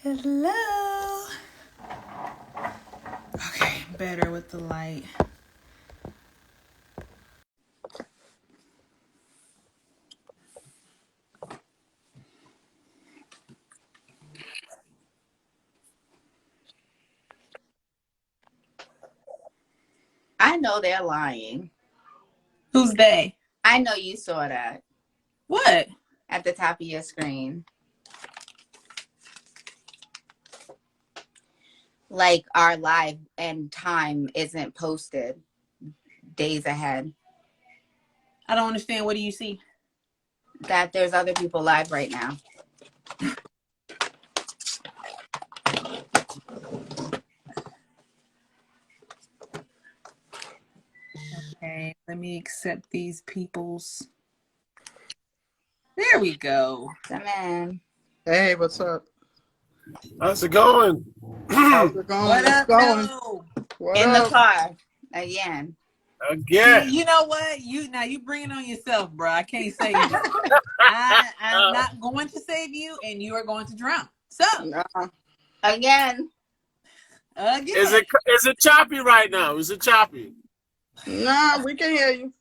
Hello. Okay, better with the light. I know they're lying. Who's they? I know you saw that. What? At the top of your screen. Like our live and time isn't posted days ahead. I don't understand. What do you see? That there's other people live right now. Okay, let me accept these people's. There we go. Come in. Hey, what's up? How's it going? How's it going? What What's up, going? though? What In up? the car again. Again. You know what? You bring it on yourself, bro. I can't save you. I'm not going to save you, and you are going to drown. So Again. Is it choppy right now? Is it choppy? Nah, we can hear you.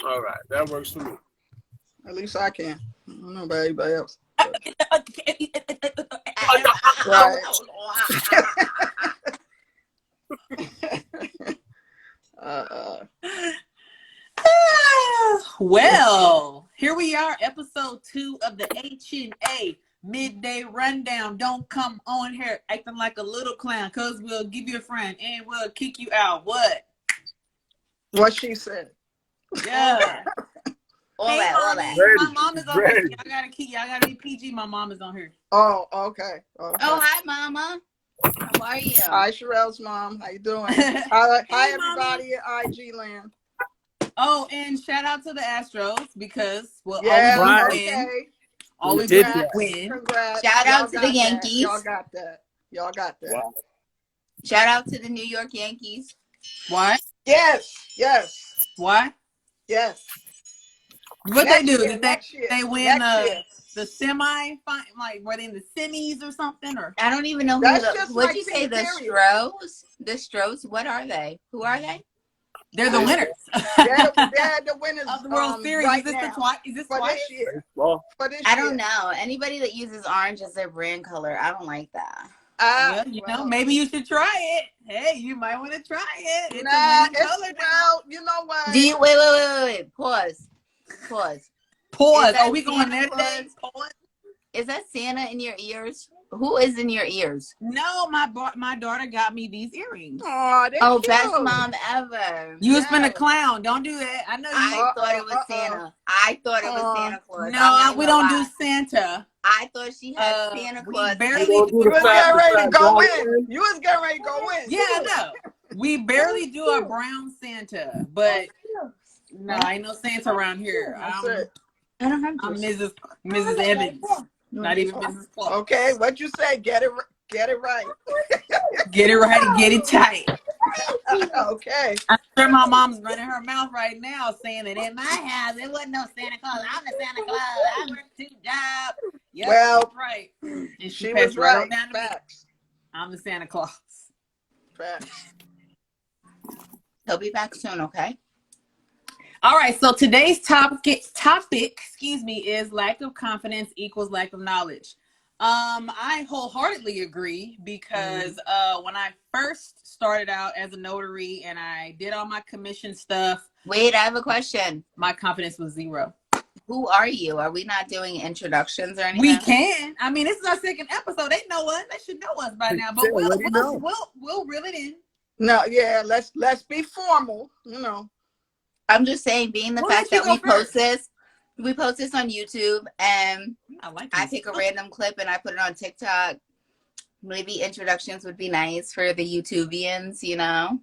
All right, that works for me. At least I can. I don't know about anybody else. Right. Well, here we are, episode 2 of the HNA Midday Rundown. Don't come on here acting like a little clown, cause we'll give you a friend and we'll kick you out. What? What she said. Yeah. all Hey, that. my mom is on here. Y'all gotta be PG. My mom is on here. Oh, okay. Oh, hi, Mama. How are you? Hi, Sharelle's mom. How you doing? Hi, Hey, everybody at IG Land. Oh, and shout out to the Astros because Yeah, always okay. win. Always win. Congrats. Shout out to the That. Yankees. Y'all got that. Wow. Shout out to the New York Yankees. Why? Yes. Why? Yes. What they do? Year, Did they win the semi? Like were they in the semis or something? Or I don't even know who. What'd you say? The Stros? The Stros? What are they? Who are they? They're the winners. They're the winners of the World Series. Right is this for twice? this year? Well, For this I year. don't know. Anybody that uses orange as their brand color, I don't like that. Well, maybe you should try it. Hey, you might want to try it. It's a winning color. Well, you know what? Do you wait? Pause. Are we going there today? Pause. Is that Santa in your ears? Who is in your ears? No, my daughter got me these earrings. Oh, best mom ever. You've been a clown. Don't do that. I know you. I thought it was Santa. I thought it was Santa Claus. No, we don't do Santa. I thought she had Santa Claus. You was getting ready to go in. You was getting ready to go in. Yeah, I know. We barely do a brown Santa, but no, ain't no Santa around here. I don't have I'm Mrs. Evans. Not even Mrs. Clark. Okay, what you say? Get it right. Get it right and get it tight. Okay. I'm sure my mom's running her mouth right now saying that in my house it wasn't no Santa Claus. I'm the Santa Claus. I work 2 jobs. Yep, well, right. And she was right. Down to Facts. Me. I'm the Santa Claus. Facts. He'll be back soon, okay? All right, so today's topic, is lack of confidence equals lack of knowledge. I wholeheartedly agree because when I first started out as a notary and I did all my commission stuff. Wait, I have a question. My confidence was 0. Who are you? Are we not doing introductions or anything? We can. I mean, this is our 2nd episode. They know us. They should know us by now. But we'll reel it in. No, yeah, let's be formal, you know. I'm just saying, being the fact that we post this on YouTube and I pick a random clip and I put it on TikTok. Maybe introductions would be nice for the YouTubians, you know?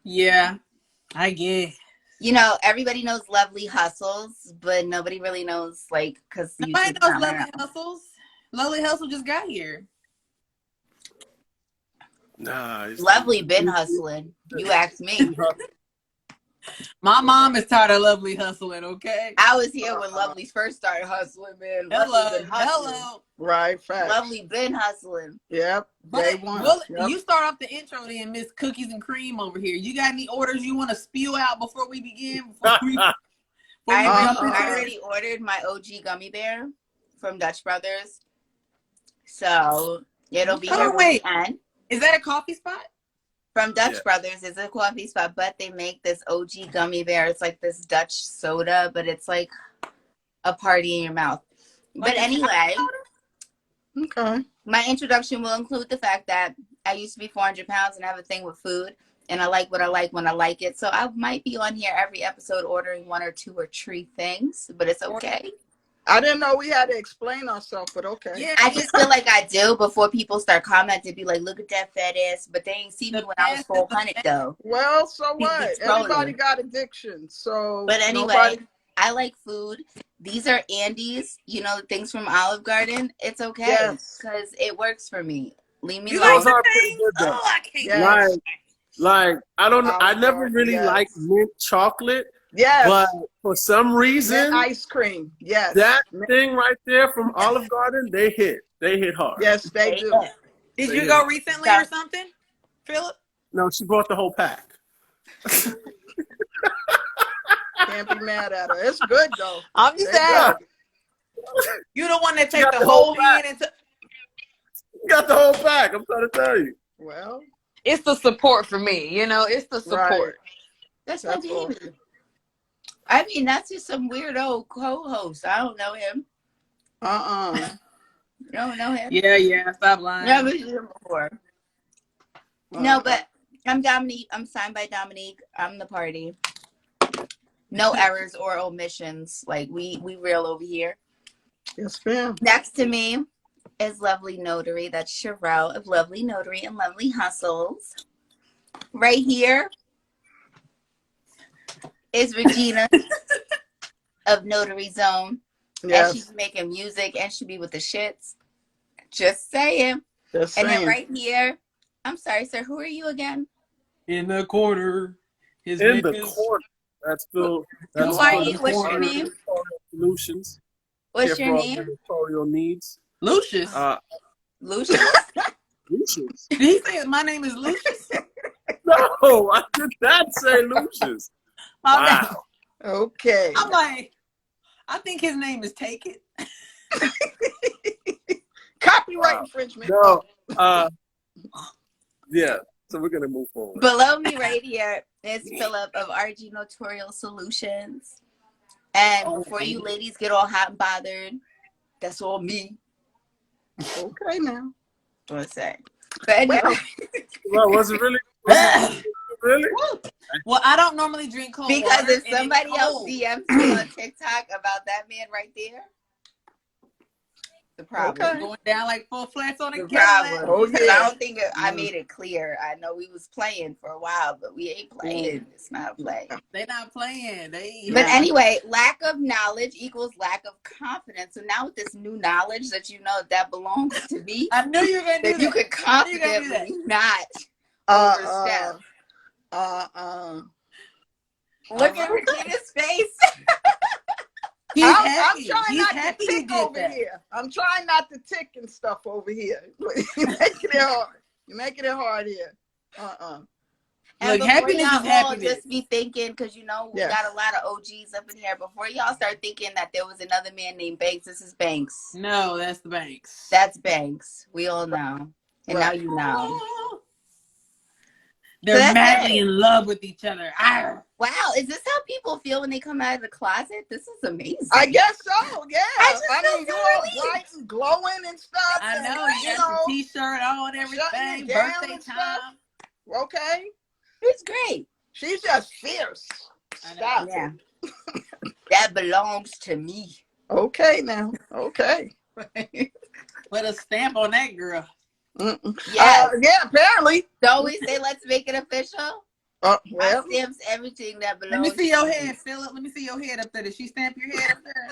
Yeah, I get. You know, everybody knows Lovelee hustles, but nobody really knows, because nobody knows Lovelee hustles. Lovelee hustle just got here. Nah, Lovelee been hustling. You asked me. My mom is tired of Lovelee hustling, okay? I was here when Lovely first started hustling, man. Hello. Right, facts. Lovely been hustling. Yep. But Yep. you start off the intro then, Miss Cookies and Cream over here. You got any orders you want to spew out before we begin? I already ordered my OG gummy bear from Dutch Brothers. So it'll be here when we end. Is that a coffee spot? From Dutch Brothers. It's a coffee spot, but they make this OG gummy bear. It's like this Dutch soda, but it's like a party in your mouth. But anyway, okay. My introduction will include the fact that I used to be 400 pounds and have a thing with food. And I like what I like when I like it. So I might be on here every episode ordering 1 or 2 or 3 things, but it's okay. I didn't know we had to explain ourselves, but okay. Yeah, I just feel like I do before people start commenting, be like, look at that fat ass. But they ain't seen me when I was 400 though. Well, so what? Everybody got addiction. So but anyway, I like food. These are Andes, you know, things from Olive Garden. It's okay because it works for me. Leave me alone. Those are pretty good though. Oh, I can't. Like I don't know. I never really liked mint chocolate. Yes. But for some reason, mint ice cream. Yes. That thing right there from Olive Garden, they hit. They hit hard. Yes, they do. Did you go recently or something, Philip? No, she brought the whole pack. Can't be mad at her. It's good though. I'm just asking. You the one that takes the whole hand into. You got the whole pack. I'm trying to tell you. Well, it's the support for me. You know, it's the support. Right. That's my baby. I mean, that's just some weirdo co-host. I don't know him. You don't know him? Yeah. Stop lying. Never seen him before. No, but I'm Dominique. I'm signed by Dominique. I'm the party. No errors or omissions. Like we real over here. Yes, ma'am. Next to me is Lovelee Notary. That's Sharelle of Lovelee Notary and Lovelee Hustles. Right here is Regina of Notary Zone. Yes. And she's making music and she be with the shits. Just saying. Just and saying. then right here, I'm sorry, sir. Who are you again? In the corner. In the corner. That's Phil. Who are you? What's your name? Solutions. What's your name? Editorial needs. Lucius. Lucius? Lucius. Did he say my name is Lucius? No, I did not say Lucius. Wow. Okay. I'm like, I think his name is Take It. Copyright infringement. No. Yeah. So we're gonna move forward. Below me right here is Philip of RG Notarial Solutions. And before you ladies get all hot and bothered, that's all me. Okay now. What I say? But anyway. Well, was it really? Really? Well, I don't normally drink cold because water. Because if somebody else DMs me on TikTok about that man right there, the problem. Going down like 4 flats on a Cadillac. Oh, yeah. I don't think I made it clear. I know we was playing for a while, but we ain't playing. It's not a play. They not playing. But anyway, lack of knowledge equals lack of confidence. So now with this new knowledge that you know that belongs to me, I knew you were gonna do that. You could confidently not overstep. Look at Regina's face. I'm trying not to tick over here. I'm trying not to tick and stuff over here. You're making it hard. You're making it hard here. And look, happiness is happiness. Just be thinking, because you know we got a lot of OGs up in here. Before y'all start thinking that there was another man named Banks, this is Banks. No, that's the Banks. That's Banks. We all know, and now you know. They're madly in love with each other. Arr. Wow, is this how people feel when they come out of the closet? This is amazing. I guess so, yeah. I mean, you're all bright and glowing and stuff. I know, you got the t-shirt on and everything, birthday time. Okay. It's great. She's just fierce. Stop. Yeah. That belongs to me. Okay now. Okay. Put a stamp on that girl. Yeah, apparently. Don't we say let's make it official? Well, I stamps everything that belongs. Let me see your head, Philip. Let me see your head up there. Did she stamp your head up there?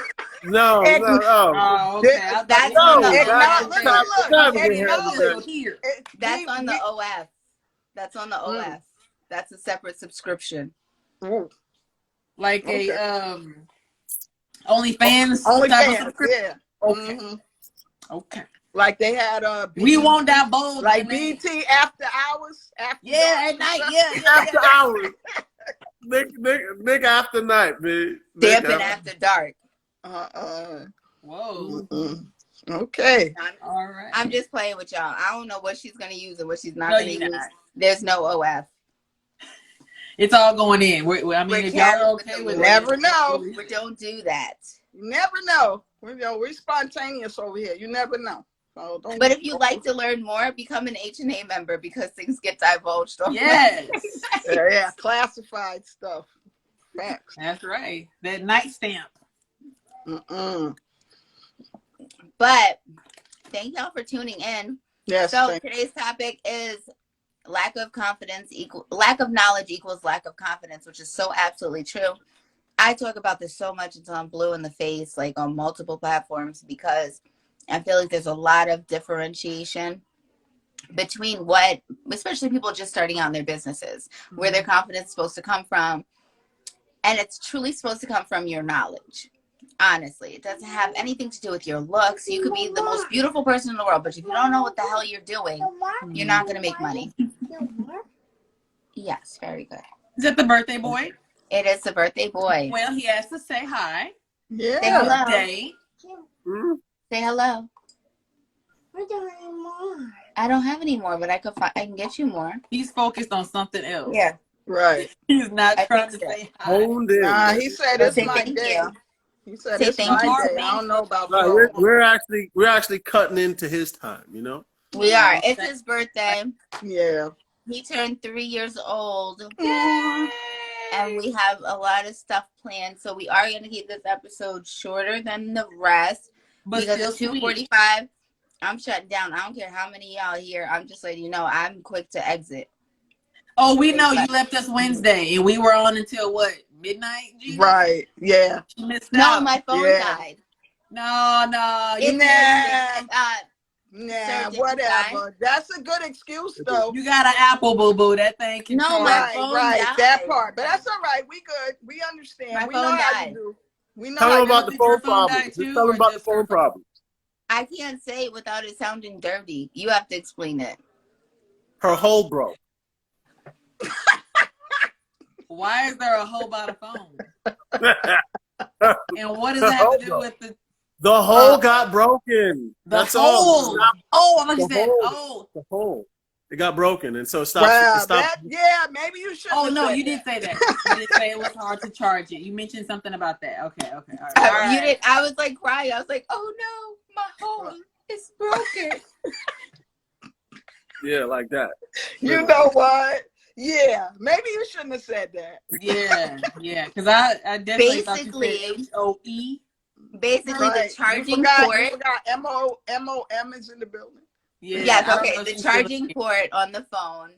No. Oh, okay. That's on the OF. That's on the OF. That's on the OF. That's a separate subscription. Ooh, Like okay. a OnlyFans type of OnlyFans, subscription? yeah. Okay. Mm-hmm. Okay. Like they had We won't divulge like the name. BT after hours, after Yeah, dark at night. stuff. Yeah. After hours. Nick after night, man. Stamping after dark. Whoa. Okay. All right. I'm just playing with y'all. I don't know what she's gonna use and what she's not No, gonna you're use. not. There's no OF. It's all going in. I mean, if y'all are okay with it. Never know. But don't do that. You never know. We're spontaneous over here. You never know. So don't. But if you like to learn more, become an HNA member because things get divulged. Yes. Yeah, classified stuff. Facts. That's right. That night stamp. But thank y'all for tuning in. Yes. So today's topic is lack of knowledge equals lack of confidence, which is so absolutely true. I talk about this so much until I'm blue in the face, like on multiple platforms, because I feel like there's a lot of differentiation between what, especially people just starting out in their businesses, where their confidence is supposed to come from. And it's truly supposed to come from your knowledge. Honestly, it doesn't have anything to do with your looks. You could be the most beautiful person in the world, but if you don't know what the hell you're doing, you're not going to make money. Yes, very good. Is that the birthday boy? It is the birthday boy. Well, he has to say hi. Yeah. Say hello. Day. Say hello. I don't have any more. I don't have any more, but I can get you more. He's focused on something else. Yeah. Right. He's not trying to say hi. Honed in. He said it's my day. He said it's my day. I don't know about we're actually cutting into his time, you know? We are. It's his birthday. Yeah. He turned 3 years old. Yay! And we have a lot of stuff planned. So we are going to keep this episode shorter than the rest. But because still at 2:45, I'm shutting down. I don't care how many y'all here. I'm just letting you know I'm quick to exit. Oh, we know you left us Wednesday and we were on until what? Midnight? Gina? Right. Yeah. You missed No, out. my phone died. No. Nah, whatever. That's a good excuse, though. You got an Apple, boo-boo. That thing can No, my phone died. That part. But that's all right. We good. We understand. My we phone know died. how you do. We know Tell how them about the phone problem. Just tell them about the phone problem. I can't say it without it sounding dirty. You have to explain it. Her hole broke. Why is there a hole by the phone? And what does that have to do with the hole got broken. That's all. Oh, I thought you said the hole. It got broken, and so it stopped. Wow, maybe you should. Oh no, you did say that. You did say it was hard to charge it. You mentioned something about that. Okay, all right. You did. I was like crying. I was like, oh no, my hole is broken. Yeah, like that. You know what? Yeah, maybe you shouldn't have said that. Yeah, because I definitely thought you said HOE. Basically, the charging port. You forgot MOM is in the building. Yeah. Yes, okay. The charging port on the phone.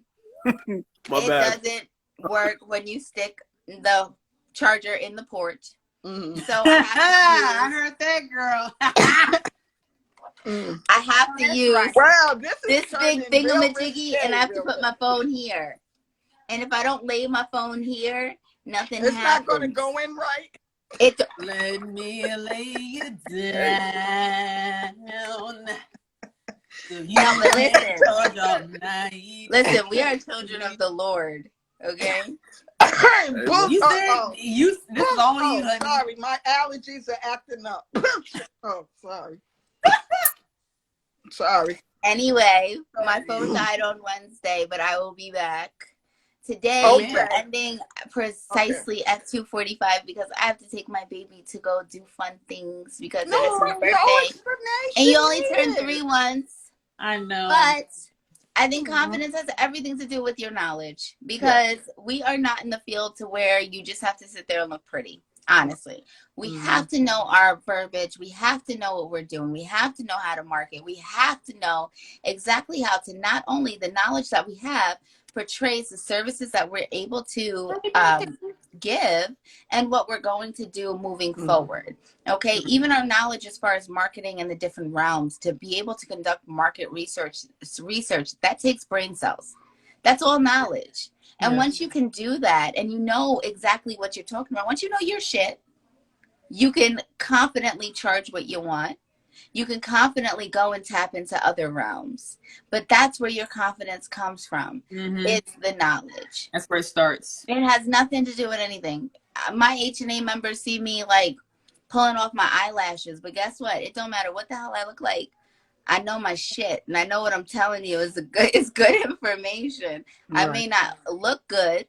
My bad. Doesn't work when you stick the charger in the port. Mm-hmm. So I heard that, girl. I have to use this big thingamajiggy, and I have to put my phone here. And if I don't lay my phone here, nothing happens. It's not going to go in right. Let me lay you down. Listen, we are children of the Lord, okay? You said this is all you, honey. Sorry, my allergies are acting up. Oh, sorry. Sorry. Anyway, my phone died on Wednesday, but I will be back. Today, we're ending precisely at 2:45 because I have to take my baby to go do fun things because it is his birthday. And you only turn 3 once. I know. But I think confidence has everything to do with your knowledge because we are not in the field to where you just have to sit there and look pretty. Honestly, we have to know our verbiage. We have to know what we're doing. We have to know how to market. We have to know exactly how to not only the knowledge that we have portrays the services that we're able to give and what we're going to do moving forward. Okay, even our knowledge as far as marketing and the different realms to be able to conduct market research that takes brain cells. That's all knowledge. And once you can do that and you know exactly what you're talking about, once you know your shit, you can confidently charge what you want. You can confidently go and tap into other realms. But that's where your confidence comes from. It's the knowledge. That's where it starts. It has nothing to do with anything. My HNA members see me like pulling off my eyelashes, but guess what? It don't matter what the hell I look like. I know my shit, and I know what I'm telling you is good information. Right. I may not look good,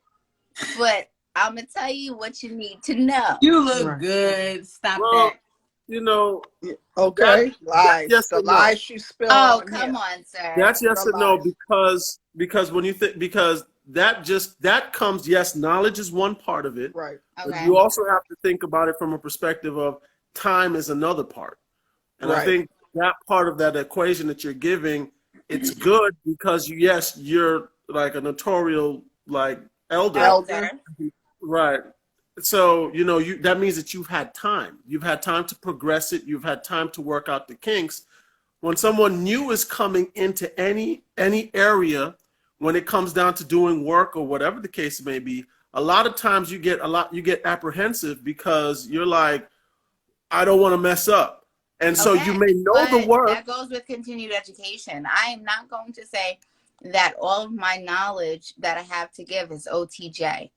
but I'm gonna tell you what you need to know. You look good. Stop that. You know. Okay. Lies. Yes, the lies you spill. Oh, come on, sir. That's yes or no, because when you think, because that comes, yes, knowledge is one part of it. Right. Okay. But you also have to think about it from a perspective of time is another part. And I think that part of that equation that you're giving, it's good because you're like a notarial like elder. Right. So, you know, that means that you've had time. You've had time to progress it. You've had time to work out the kinks. When someone new is coming into any area, when it comes down to doing work or whatever the case may be, a lot of times you get apprehensive because you're like, I don't want to mess up. And so you may know the work. That goes with continued education. I am not going to say that all of my knowledge that I have to give is OTJ.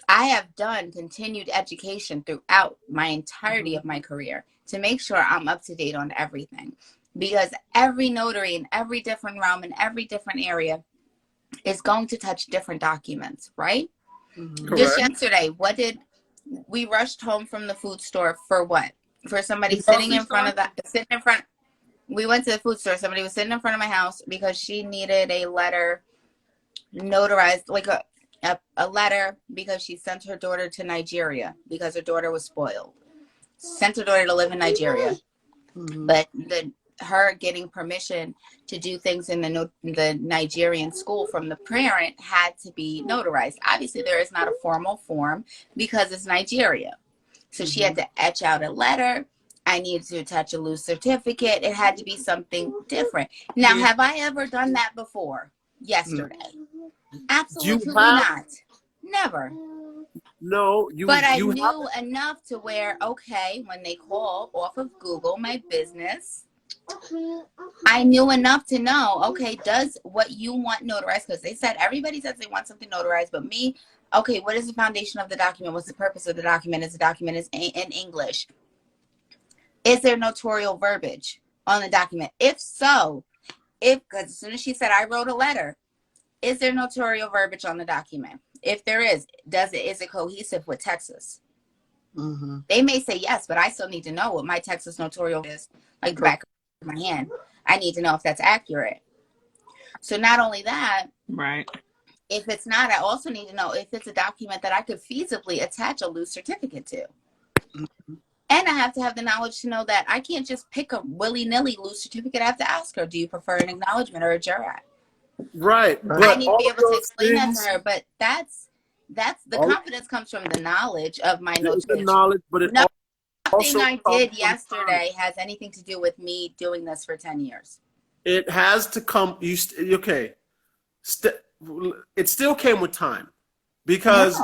I have done continued education throughout my entirety of my career to make sure I'm up to date on everything. Because every notary in every different realm, in every different area is going to touch different documents, right? Just yesterday, we rushed home from the food store for what? For somebody sitting in front. We went to the food store. Somebody was sitting in front of my house because she needed a letter notarized, like a letter because she sent her daughter to Nigeria because her daughter was spoiled. Sent her daughter to live in Nigeria. But her getting permission to do things in the Nigerian school from the parent had to be notarized. Obviously, there is not a formal form because it's Nigeria. So she had to etch out a letter. I needed to attach a loose certificate. It had to be something different. Now, have I ever done that before? Yesterday. Absolutely not. Never. No, But I knew enough to where, okay, when they call off of Google my business, I knew enough to know, okay, does what you want notarized? Because they said everybody says they want something notarized, but me, okay, what is the foundation of the document? What's the purpose of the document? Is the document is in English? Is there notarial verbiage on the document? If so, because as soon as she said I wrote a letter, is there notarial verbiage on the document? If there is it cohesive with Texas? They may say yes, but I still need to know what my Texas notarial is, like the back of my hand. I need to know if that's accurate. So not only that, right. If it's not, I also need to know if it's a document that I could feasibly attach a loose certificate to. And I have to have the knowledge to know that I can't just pick a willy-nilly loose certificate. I have to ask her, do you prefer an acknowledgement or a jurat? Right. I need to be able to explain that to her, but that's the confidence comes from the knowledge of my notation. The knowledge, but nothing I did yesterday has anything to do with me doing this for 10 years. It has to come. It still came with time, because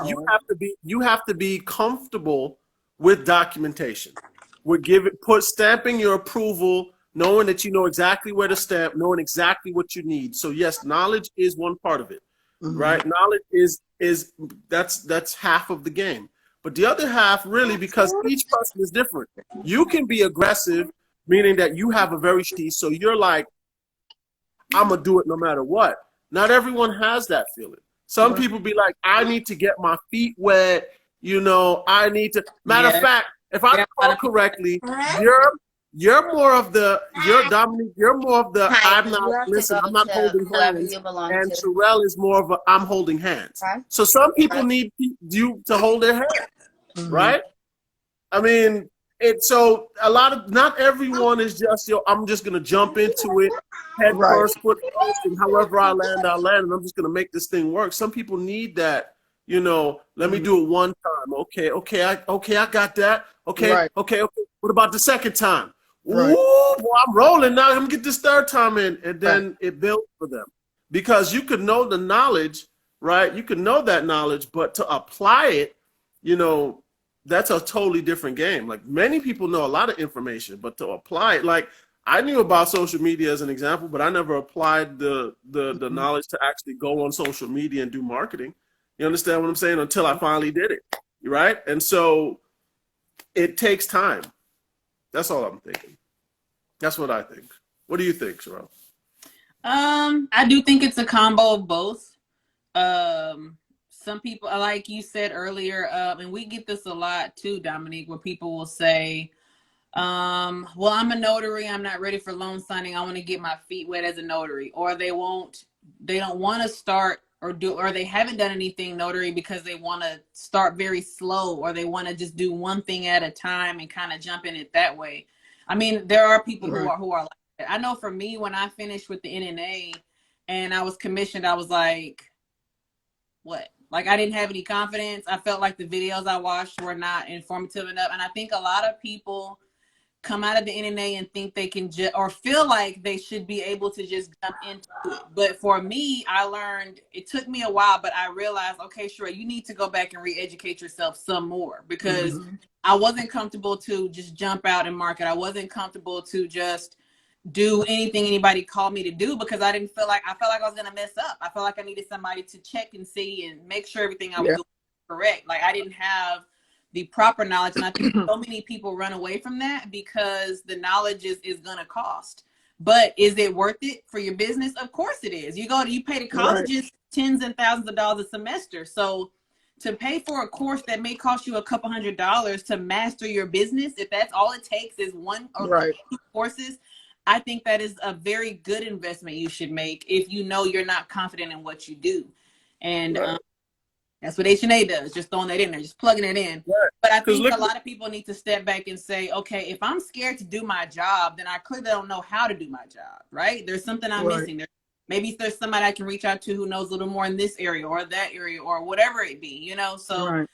you have to be comfortable with documentation. Stamping your approval, knowing that you know exactly where to stamp, knowing exactly what you need. So yes, knowledge is one part of it, right? Knowledge is that's half of the game. But the other half, really, because each person is different. You can be aggressive, meaning that you have a very so you're like, I'm gonna do it no matter what. Not everyone has that feeling. Some people be like, I need to get my feet wet. You know, I need to. Matter of fact, if I recall correctly, you're more of the Dominique. You're more of the I'm not holding hands. And Sharelle is more of a I'm holding hands. So some people need you to hold their hand, right? I mean, not everyone is just I'm just gonna jump into it head first, foot first, and however I land, and I'm just gonna make this thing work. Some people need that. You know, let me do it one time. Okay, I got that. Okay. What about the second time? Ooh, well, I'm rolling now. I'm gonna get this third time in, and then it builds for them. because you could know the knowledge, right? You could know that knowledge, but to apply it, you know, that's a totally different game. Like many people know a lot of information, but to apply it, like I knew about social media as an example, but I never applied the knowledge to actually go on social media and do marketing. You understand what I'm saying? Until I finally did it, right? And so it takes time. That's all I'm thinking. That's what I think. What do you think, Sharelle? I do think it's a combo of both. Some people, like you said earlier, and we get this a lot too, Dominique, where people will say, well, I'm a notary, I'm not ready for loan signing, I want to get my feet wet as a notary. Or they don't want to start or they haven't done anything notary because they want to start very slow, or they want to just do one thing at a time and kind of jump in it that way. I mean, there are people who are like that. I know for me, when I finished with the HNA and I was commissioned, I was like, what? Like, I didn't have any confidence. I felt like the videos I watched were not informative enough. And I think a lot of people come out of the HNA and think they can or feel like they should be able to just jump into it. But for me, I learned, it took me a while, but I realized, okay, sure, you need to go back and re-educate yourself some more, because I wasn't comfortable to just jump out and market. I wasn't comfortable to just do anything anybody called me to do, because I felt like I was going to mess up. I felt like I needed somebody to check and see and make sure everything I was doing was correct. Like, I didn't have the proper knowledge. And I think so many people run away from that because the knowledge is going to cost. But is it worth it for your business? Of course it is. You pay the colleges tens and thousands of dollars a semester. So to pay for a course that may cost you a couple $100s to master your business, if that's all it takes is one or two courses, I think that is a very good investment you should make if you know you're not confident in what you do. And that's what HNA does, just throwing that in there, just plugging it in. Right. But I think a lot of people need to step back and say, okay, if I'm scared to do my job, then I clearly don't know how to do my job, right? There's something I'm missing. Maybe there's somebody I can reach out to who knows a little more in this area or that area or whatever it be, you know? So I think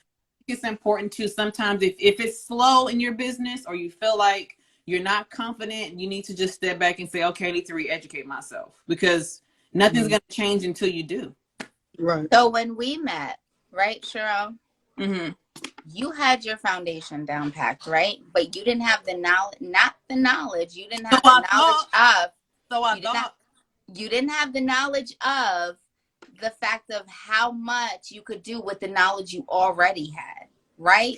it's important to sometimes, if it's slow in your business or you feel like you're not confident, you need to just step back and say, okay, I need to re-educate myself, because nothing's going to change until you do. Right. So when we met, right, Sharelle? You had your foundation down packed, right? But you didn't have the knowledge, not the knowledge. You didn't have the knowledge of. So I thought. You didn't have the knowledge of the fact of how much you could do with the knowledge you already had, right?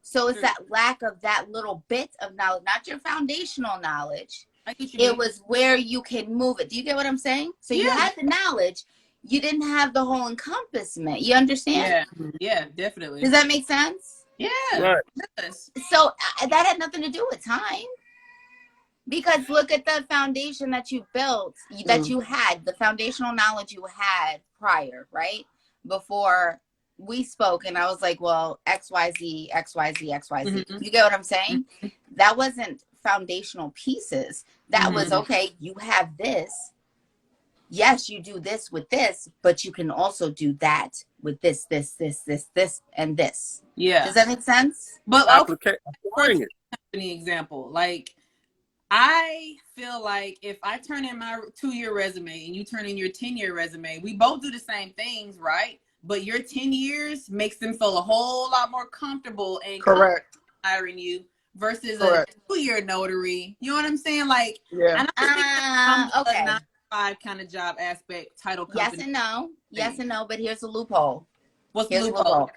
So it's that lack of that little bit of knowledge, not your foundational knowledge. It was where you can move it. Do you get what I'm saying? So you had the knowledge. You didn't have the whole encompassment. You understand? Yeah, definitely. Does that make sense? Yeah. Right. So that had nothing to do with time. Because look at the foundation that you built, that you had, the foundational knowledge you had prior, right? Before we spoke, and I was like, well, XYZ, XYZ, XYZ. You get what I'm saying? That wasn't foundational pieces. That was, okay, you have this. Yes, you do this with this, but you can also do that with this, and this. Yeah. Does that make sense? But company example, like, I feel like if I turn in my 2-year resume and you turn in your 10-year resume, we both do the same things, right? But your 10 years makes them feel a whole lot more comfortable and hiring you versus a 2-year notary. You know what I'm saying? Like, and I think a 9-to-5 kind of job aspect, title company. Yes and no. Yes and no, but here's the loophole. What's the loophole?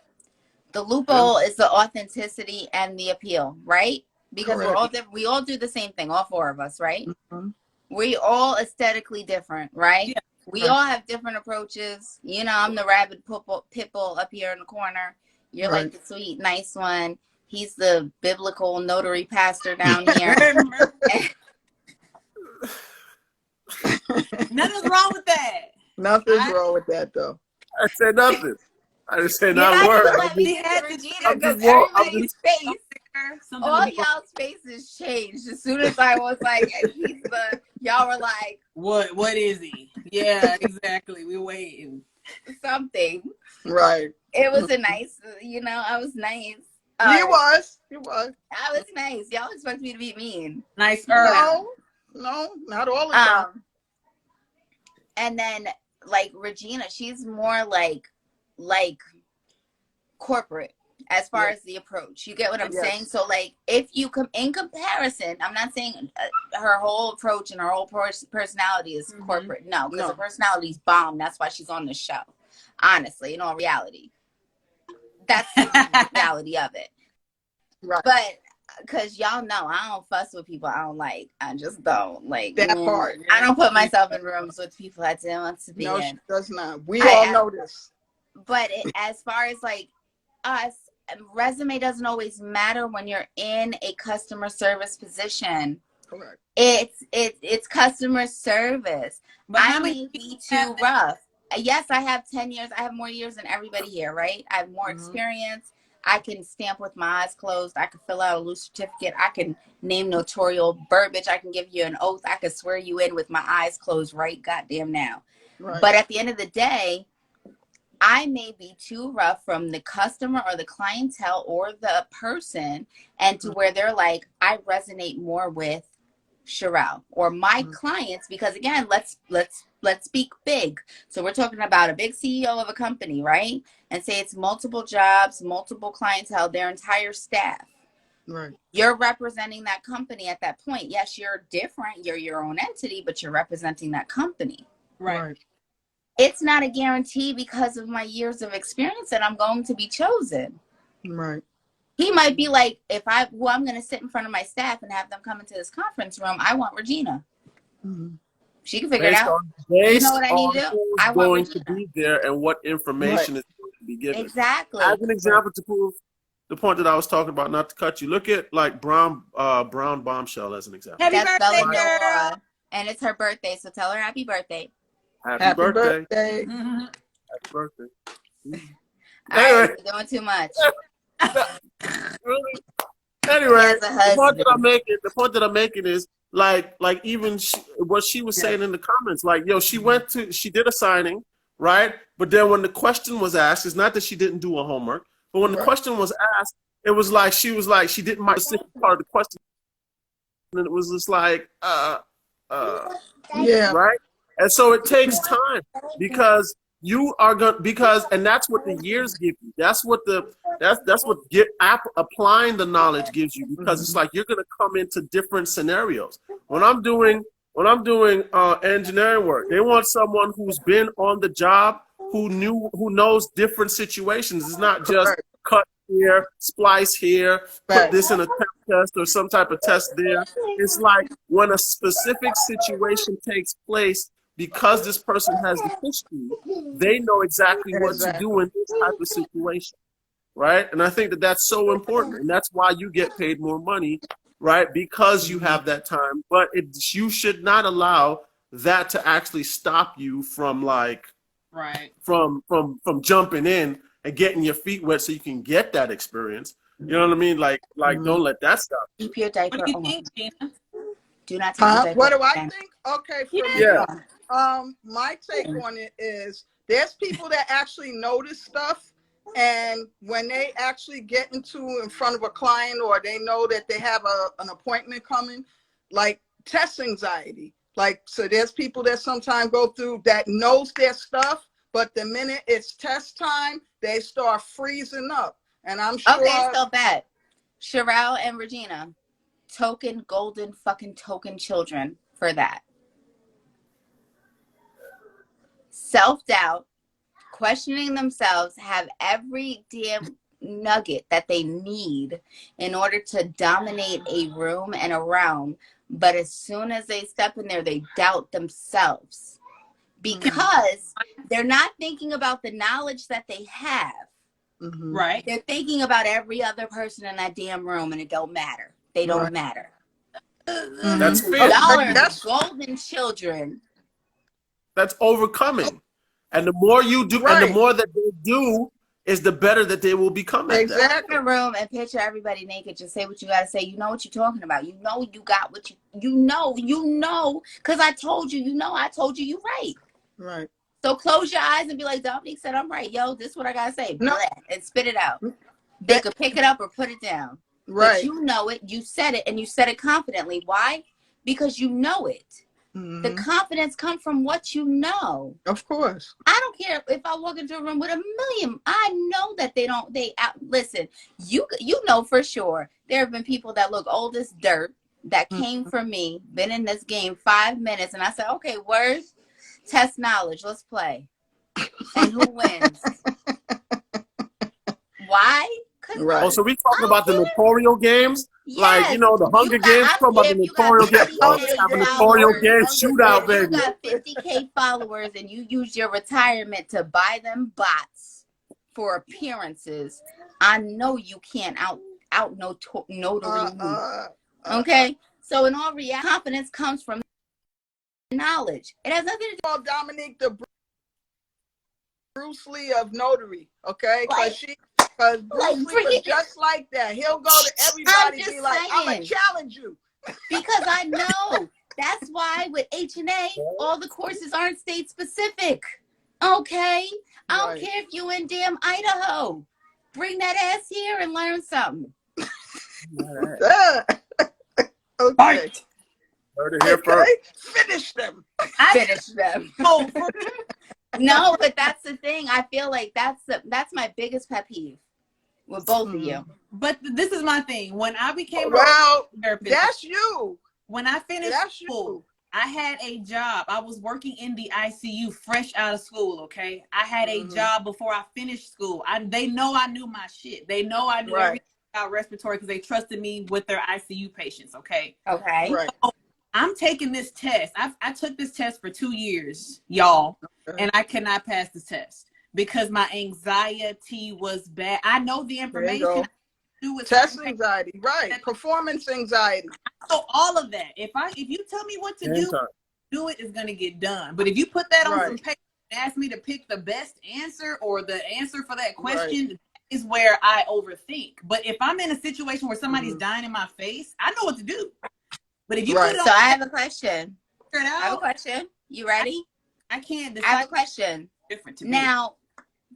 The loophole is the authenticity and the appeal, right? Because we all do the same thing, all 4 of us, right? We all aesthetically different, right? Yeah. We all have different approaches. You know, I'm the rabid pitbull up here in the corner. You're like the sweet, nice one. He's the biblical notary pastor down here. Nothing's wrong with that. Nothing's wrong with that, though. I said nothing. I didn't say not a word. All y'all's faces changed as soon as I was like, y'all were like, what is he? Yeah, exactly. We're waiting. Something. Right. It was a nice, I was nice. You was. I was nice. Y'all expect me to be mean. Nice. No, not all the time. And then like Regina, she's more like corporate as far as the approach. You get what I'm saying? So like, if you come in comparison, I'm not saying her whole approach and her whole personality is corporate. No, because her personality's bomb. That's why she's on the show. Honestly, in all reality, that's the reality of it. Right. But because y'all know, I don't fuss with people I don't like. I just don't like that part. I don't put myself in rooms with people I don't want to be in. No, she does not. We all know this. But as far as like us, resume doesn't always matter when you're in a customer service position. Correct. It's customer service. But I may be too rough. Yes, I have 10 years. I have more years than everybody here, right? I have more experience. I can stamp with my eyes closed. I can fill out a loose certificate. I can name notarial verbiage. I can give you an oath. I can swear you in with my eyes closed right goddamn now. Right. But at the end of the day, I may be too rough from the customer or the clientele or the person, and to where they're like, I resonate more with Sharelle or my clients, because again, let's speak big. So we're talking about a big CEO of a company, right? And say it's multiple jobs, multiple clientele, their entire staff. Right. You're representing that company at that point. Yes, you're different. You're your own entity, but you're representing that company. Right. It's not a guarantee because of my years of experience that I'm going to be chosen. Right. He might be like, I'm going to sit in front of my staff and have them come into this conference room. I want Regina. She can figure it out. You know what I need to do? I want going to be there and what information is going to be given. Exactly. As an example to prove the point that I was talking about, not to cut you, look at like Brown Bombshell as an example. Happy birthday, girl. And it's her birthday, so tell her happy birthday. Happy birthday. Mm-hmm. Happy birthday. Anyway. You're doing too much. Really? Anyway, the point that I'm making is like even what she was saying in the comments, like, yo, she did a signing, right? But then when the question was asked, it's not that she didn't do her homework, but when the question was asked, it was like she didn't mind the specific part of the question, and it was just like right. And so it takes time because and that's what the years give you. That's what applying the knowledge gives you, because it's like you're gonna come into different scenarios. When I'm doing engineering work, they want someone who's been on the job, who knows different situations. It's not just cut here, splice here, put this in a test or some type of test there. It's like when a specific situation takes place, because this person has the history, they know exactly what to do in this type of situation, right? And I think that that's so important, and that's why you get paid more money, right? Because you have that time. But you should not allow that to actually stop you from from jumping in and getting your feet wet so you can get that experience. You know what I mean? Like don't let that stop. Keep your diaper on. What do you think, Gina? Do not take your diaper. What do I think? Okay, for me, my take on it is there's people that actually notice stuff, and when they actually get in front of a client, or they know that they have an appointment coming, like test anxiety. Like, so there's people that sometimes go through that knows their stuff, but the minute it's test time, they start freezing up. And I'm sure. Okay, so bad. Sharelle and Regina, golden fucking token children for that. Self-doubt, questioning themselves, have every damn nugget that they need in order to dominate a room and a realm. But as soon as they step in there, they doubt themselves because they're not thinking about the knowledge that they have. Right. They're thinking about every other person in that damn room, and it don't matter. They don't matter. That's fair. Y'all are golden children. That's overcoming. And the more you do, and the more that they do, is the better that they will become. Exactly. In a room and picture everybody naked. Just say what you got to say. You know what you're talking about. You know you got what you know. Because I told you, I told you you're right. Right. So close your eyes and be like, Dominique said I'm right. Yo, this is what I got to say. No. And spit it out. They could pick it up or put it down. Right. But you know it. You said it, and you said it confidently. Why? Because you know it. The confidence comes from what you know. Of course. I don't care if I walk into a room with a million. I know that listen, you know for sure. There have been people that look old as dirt that came from me, been in this game 5 minutes, and I said, okay, words, test knowledge, let's play. And who wins? Why? Right. Oh, so we talking about the notarial games? Yes. Like, the Hunger Games? Talking about the notarial games? Oh, let's have a notarial game shootout, baby. You got 50K followers and you use your retirement to buy them bots for appearances. I know you can't out notary me. Okay? So in all reality, confidence comes from knowledge. It has nothing to do with Dominique, the Bruce Lee of notary, okay? Because Bruce Lee was just like that. He'll go to everybody and be like, I'm going to challenge you. Because I know. That's why with HNA, all the courses aren't state specific. Okay? I don't care if you in damn Idaho. Bring that ass here and learn something. Okay. Heard it here first. Finish them. Finish them. No, but that's the thing. I feel like that's my biggest pet peeve with both of you. But this is my thing. When I became a therapist, that's you. When I finished school, I had a job. I was working in the ICU fresh out of school, okay? I had a job before I finished school. They know I knew my shit. They know I knew everything about respiratory because they trusted me with their ICU patients, okay? Okay. Right. So I'm taking this test. I took this test for 2 years, y'all, and I could not pass the test because my anxiety was bad. I know the information. Test anxiety, right? Performance anxiety. So all of that. If you tell me what to do it is gonna get done. But if you put that on some paper and ask me to pick the best answer or the answer for that question, is where I overthink. But if I'm in a situation where somebody's dying in my face, I know what to do. But if you put it on, so I have a question. I have a question. You ready? I can't decide. I have a question. Different to me. Now,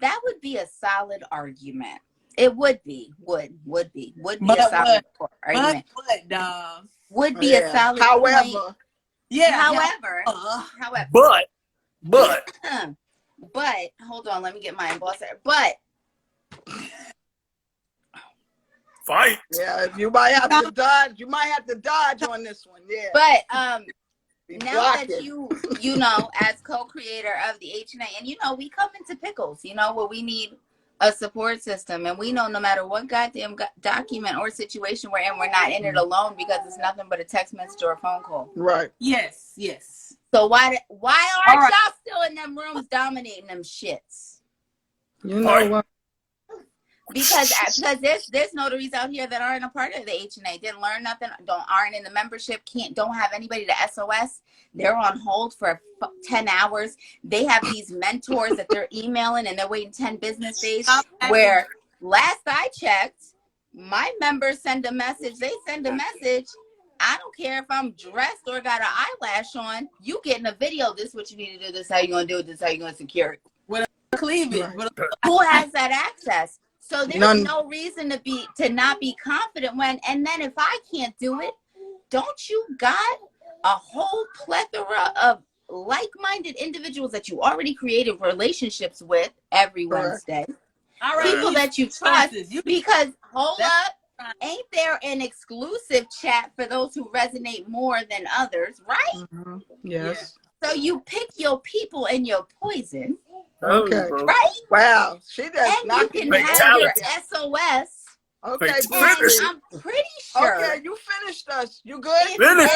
that would be a solid argument. It would be a solid argument. Would be a solid however. But hold on, let me get my embosser. But fight. Yeah, you might have to dodge. You might have to dodge on this one. Yeah. But now that you know, as co-creator of the HNA, and we come into pickles, where we need a support system, and we know no matter what goddamn document or situation we're in, we're not in it alone because it's nothing but a text message or a phone call. Right. Yes. So why aren't y'all still in them rooms dominating them shits? You know what? Because there's notaries out here that aren't a part of the HNA, didn't learn nothing, aren't in the membership, don't have anybody to SOS. They're on hold for 10 hours. They have these mentors that they're emailing and they're waiting 10 business days. Where last I checked, my members send a message. They send a message. I don't care if I'm dressed or got an eyelash on. You getting a video. This is what you need to do. This is how you're going to do it. This is how you're going to secure it. With a cleavage. Who has that access? So there's no reason to not be confident and then if I can't do it, don't you got a whole plethora of like-minded individuals that you already created relationships with every Wednesday? People that you trust, because hold up, ain't there an exclusive chat for those who resonate more than others, right? Yes. So you pick your people and your poison. Okay. Right? Wow. She does and you can have your SOS. Okay. I'm pretty sure. Okay, you finished us. You good? If any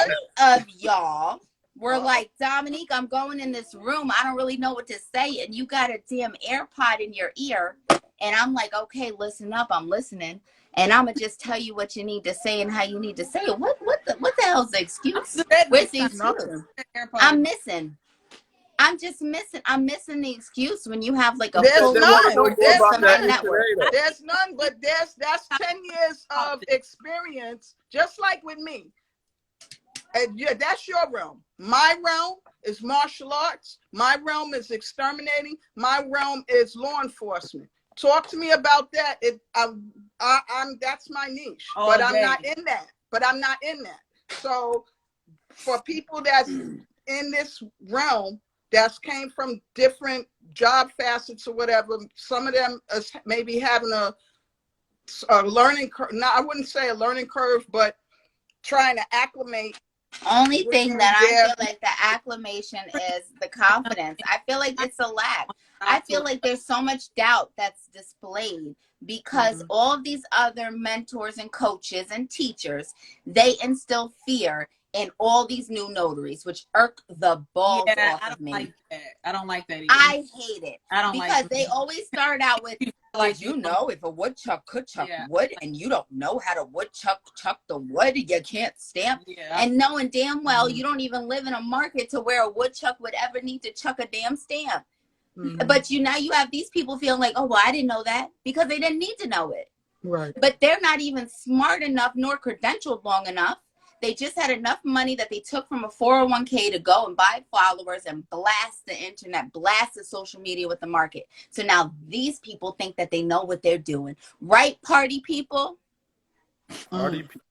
of y'all were like, Dominique, I'm going in this room. I don't really know what to say. And you got a damn AirPod in your ear. And I'm like, okay, listen up. I'm listening. And I'm going to just tell you what you need to say and how you need to say it. What the hell's the excuse? Where's the excuse? I'm missing. I'm missing the excuse when you have like a full network. There's none, but that's 10 years of experience, just like with me. And yeah, that's your realm. My realm is martial arts. My realm is exterminating. My realm is law enforcement. Talk to me about that. That's my niche, but I'm not in that. So for people that's in this realm that's came from different job facets or whatever. Some of them is maybe having a learning curve. No, I wouldn't say a learning curve, but trying to acclimate. Only thing that I feel like the acclimation is the confidence. I feel like it's a lack. I feel like there's so much doubt that's displayed because all of these other mentors and coaches and teachers, they instill fear in all these new notaries, which irk the balls off of me. Like that. I don't like that either. I hate it. I don't because like they always start out with, like you know, if a woodchuck could chuck wood and you don't know how to woodchuck chuck the wood, you can't stamp. And knowing damn well you don't even live in a market to where a woodchuck would ever need to chuck a damn stamp. But now you have these people feeling like, oh, well, I didn't know that because they didn't need to know it. Right. But they're not even smart enough nor credentialed long enough. They just had enough money that they took from a 401k to go and buy followers and blast the internet, blast the social media with the market. So now these people think that they know what they're doing. Right, party people? Party people.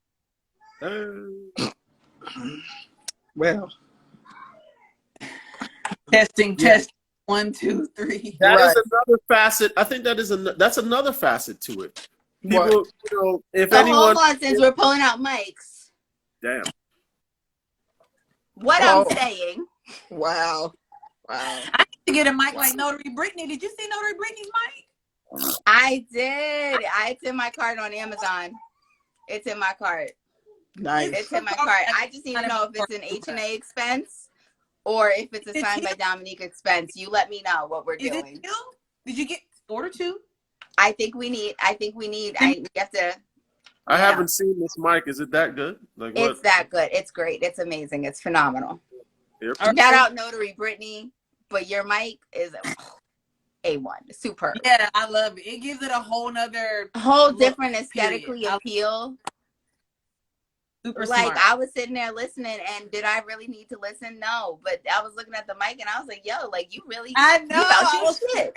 Well. Testing. 1, 2, 3. That is another facet. I think that's another facet to it. People, you know, if anyone. Hold on, since we're pulling out mics. Damn. What I'm saying. Wow. I need to get a mic like Notary Brittany. Did you see Notary Brittany's mic? I did. It's in my cart on Amazon. It's in my cart. Nice. It's in my cart. I just need to know if it's an HNA expense or if it's assigned by Dominique expense. You let me know what we're doing. Is it two? Did you get order 2? I think we need. We have to. I haven't seen this mic. Is it that good? Like what? It's that good. It's great. It's amazing. It's phenomenal. Yep. Shout out Notary Brittany, but your mic is A1, superb. Yeah, I love it. It gives it a whole different aesthetically appeal. Super like smart. I was sitting there listening, and did I really need to listen? No, but I was looking at the mic, and I was like, "Yo, like you really." I know. Shit.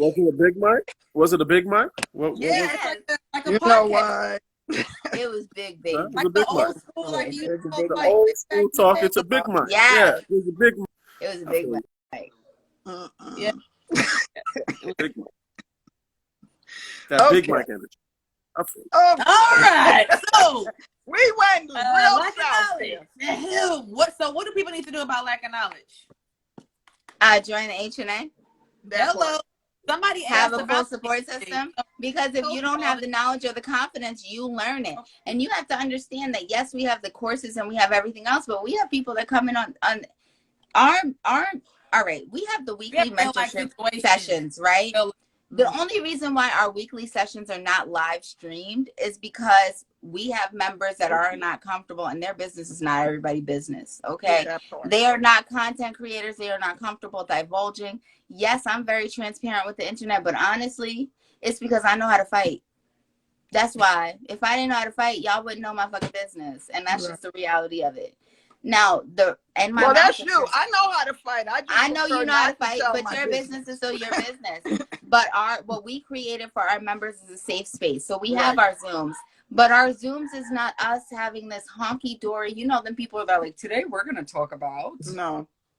Was it a big mic? Was it a big mic? Like a you podcast. know what? It was big, baby. Like the old school, like you the old school talk. It's a big mic. Yeah. It was a big mic. It was a big mic. Yeah. Big mic. That big mic energy. All right. So we went real south here. So what do people need to do about lack of knowledge? Join the HNA. Hello. Somebody have a full support system, because if you don't have the knowledge or the confidence, you learn it. And you have to understand that, yes, we have the courses and we have everything else, but we have people that come in on our all right, we have the weekly mentorship sessions, right? The only reason why our weekly sessions are not live streamed is because we have members that are not comfortable, and their business is not everybody's business. Okay. They are not content creators. They are not comfortable divulging. Yes, I'm very transparent with the internet, but honestly, it's because I know how to fight. That's why. If I didn't know how to fight, y'all wouldn't know my fucking business. And that's just the reality of it. Now, well, that's you. I know how to fight. I know you know how to fight, but your business is still your business. But what we created for our members is a safe space. So we have our Zooms, but our Zooms is not us having this honky dory. You know, then people are like, today we're going to talk about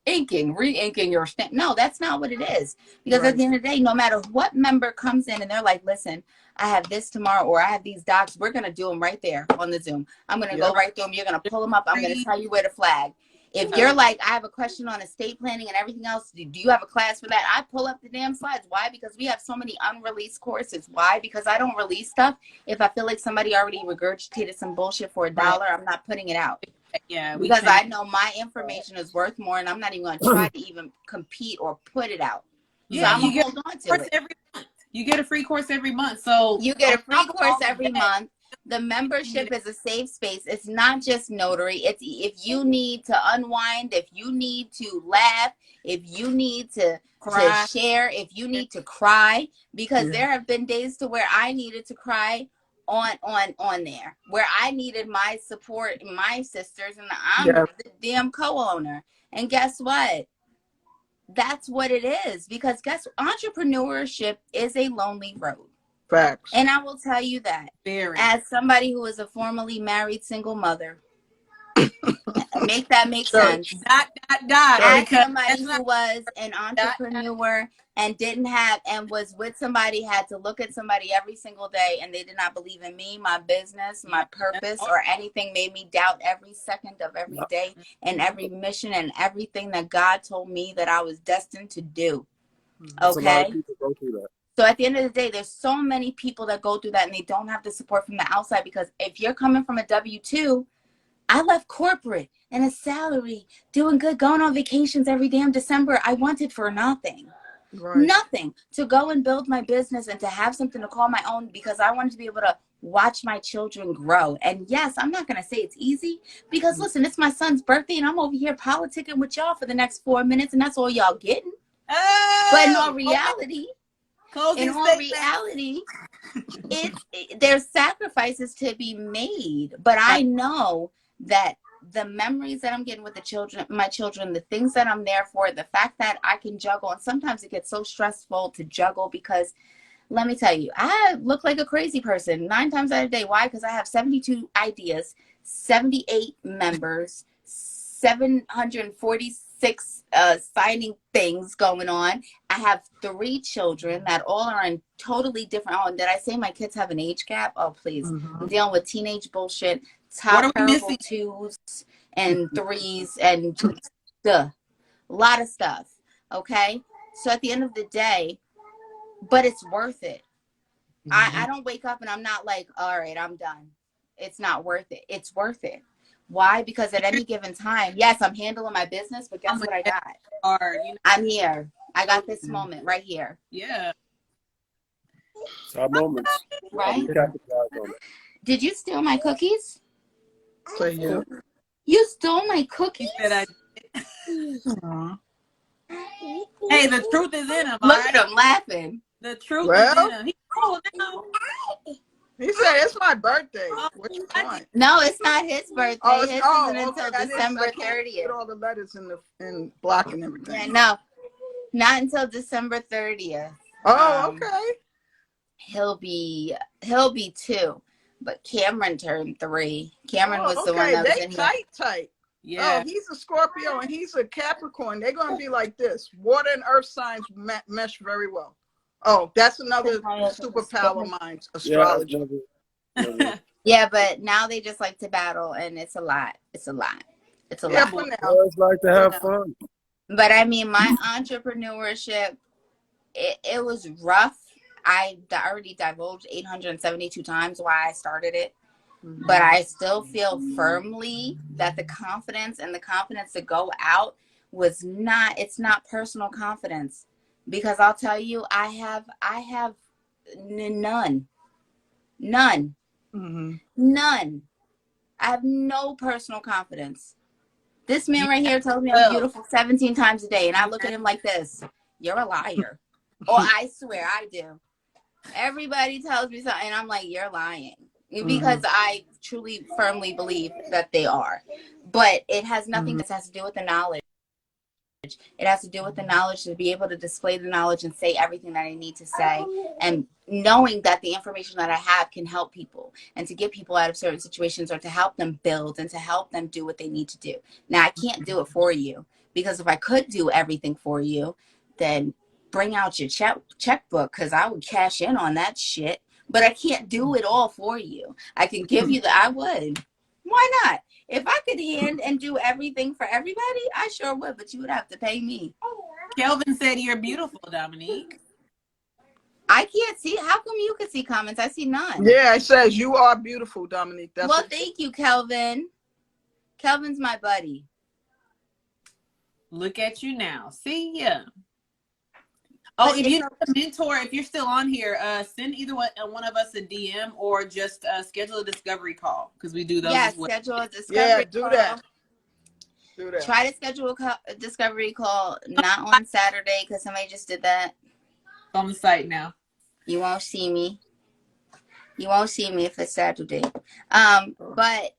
re-inking your stamp. No, that's not what it is. Because at the end of the day, no matter what member comes in and they're like, listen, I have this tomorrow, or I have these docs, we're going to do them right there on the Zoom. I'm going to go right through them. You're going to pull them up. I'm going to tell you where to flag. If you're like, I have a question on estate planning and everything else, do you have a class for that? I pull up the damn slides. Why? Because we have so many unreleased courses. Why? Because I don't release stuff. If I feel like somebody already regurgitated some bullshit for $1, I'm not putting it out. Yeah, because I know my information is worth more, and I'm not even going to try to even compete or put it out. Yeah, so I'm gonna hold on to it. Every month. You get a free course every month. So you get a free course every month. The membership is a safe space. It's not just Notary. It's if you need to unwind, if you need to laugh, if you need to share, if you need to cry, because there have been days to where I needed to cry on there, where I needed my support, my sisters, and I'm the damn co-owner. And guess what? That's what it is, because entrepreneurship is a lonely road. Facts. And I will tell you that as somebody who is a formerly married single mother, Make that make sense. Dot. As Because somebody who was an entrepreneur and didn't have, and was with somebody, had to look at somebody every single day, and they did not believe in me, my business, my purpose, or anything, made me doubt every second of every day and every mission and everything that God told me that I was destined to do. Okay. A lot of people go through that. So at the end of the day, there's so many people that go through that, and they don't have the support from the outside, because if you're coming from a W-2, I left corporate and a salary, doing good, going on vacations every damn December. I wanted for nothing. Right. Nothing. To go and build my business and to have something to call my own, because I wanted to be able to watch my children grow. And yes, I'm not going to say it's easy, because listen, it's my son's birthday and I'm over here politicking with y'all for the next 4 minutes, and that's all y'all getting. But in all reality, there's sacrifices to be made. But I know that the memories that I'm getting with my children, the things that I'm there for, the fact that I can juggle, and sometimes it gets so stressful to juggle, because let me tell you, I look like a crazy person 9 times out of the day. Why? Because I have 72 ideas, 78 members, 746 signing things going on. I have 3 children that all are in totally different. Oh, and did I say my kids have an age gap? Oh, please. I'm dealing with teenage bullshit, top terrible 2s and 3s, and a lot of stuff. Okay. So at the end of the day, but it's worth it. I don't wake up and I'm not like, all right, I'm done. It's not worth it. It's worth it. Why? Because at any given time, yes, I'm handling my business, but guess what I got? I'm here. I got this moment right here. Yeah. It's our moments. Right? Did you steal my cookies? Yeah. You stole my cookies? That I Hey, the truth is in him. Look at him laughing. The truth is in him. He's old now. He said, it's my birthday. What you want? No, it's not his birthday. His isn't until December 30th. Put all the letters in block and everything. Yeah, no, not until December 30th. Oh, okay. He'll be 2, but Cameron turned 3. Cameron was the one that was in here. Tight. Yeah. Oh, he's a Scorpio and he's a Capricorn. They're going to be like this. Water and earth signs mesh very well. Oh, that's another superpower of mine, astrology. Yeah, but now they just like to battle, and it's a lot. It's a lot. For now. I always like to have fun. But I mean, my entrepreneurship, it was rough. I already divulged 872 times why I started it. But I still feel firmly that the confidence and the confidence to go out it's not personal confidence. Because I'll tell you, I have none. None. None. I have no personal confidence. This man right here tells me I'm beautiful 17 times a day, and I look at him like this. You're a liar. Or I swear I do. Everybody tells me something, and I'm like, you're lying. Because I truly, firmly believe that they are. But it has nothing that has to do with the knowledge. It has to do with the knowledge, to be able to display the knowledge and say everything that I need to say, and knowing that the information that I have can help people, and to get people out of certain situations, or to help them build and to help them do what they need to do. Now, I can't do it for you, because if I could do everything for you, then bring out your checkbook, because I would cash in on that shit. But I can't do it all for you. I can give you I would. Why not? If I could hand and do everything for everybody, I sure would, but you would have to pay me. Kelvin said you're beautiful, Dominique. I can't see. How come you can see comments? I see none. Yeah, it says you are beautiful, Dominique. Well, thank you, Kelvin. Kelvin's my buddy. Look at you now. See ya. Oh, if you need a mentor, if you're still on here, send either one of us a DM, or just schedule a discovery call, because we do those as well. Schedule a discovery call. Do that. Try to schedule a discovery call, not on Saturday, because somebody just did that. On the site now. You won't see me. You won't see me if it's Saturday. But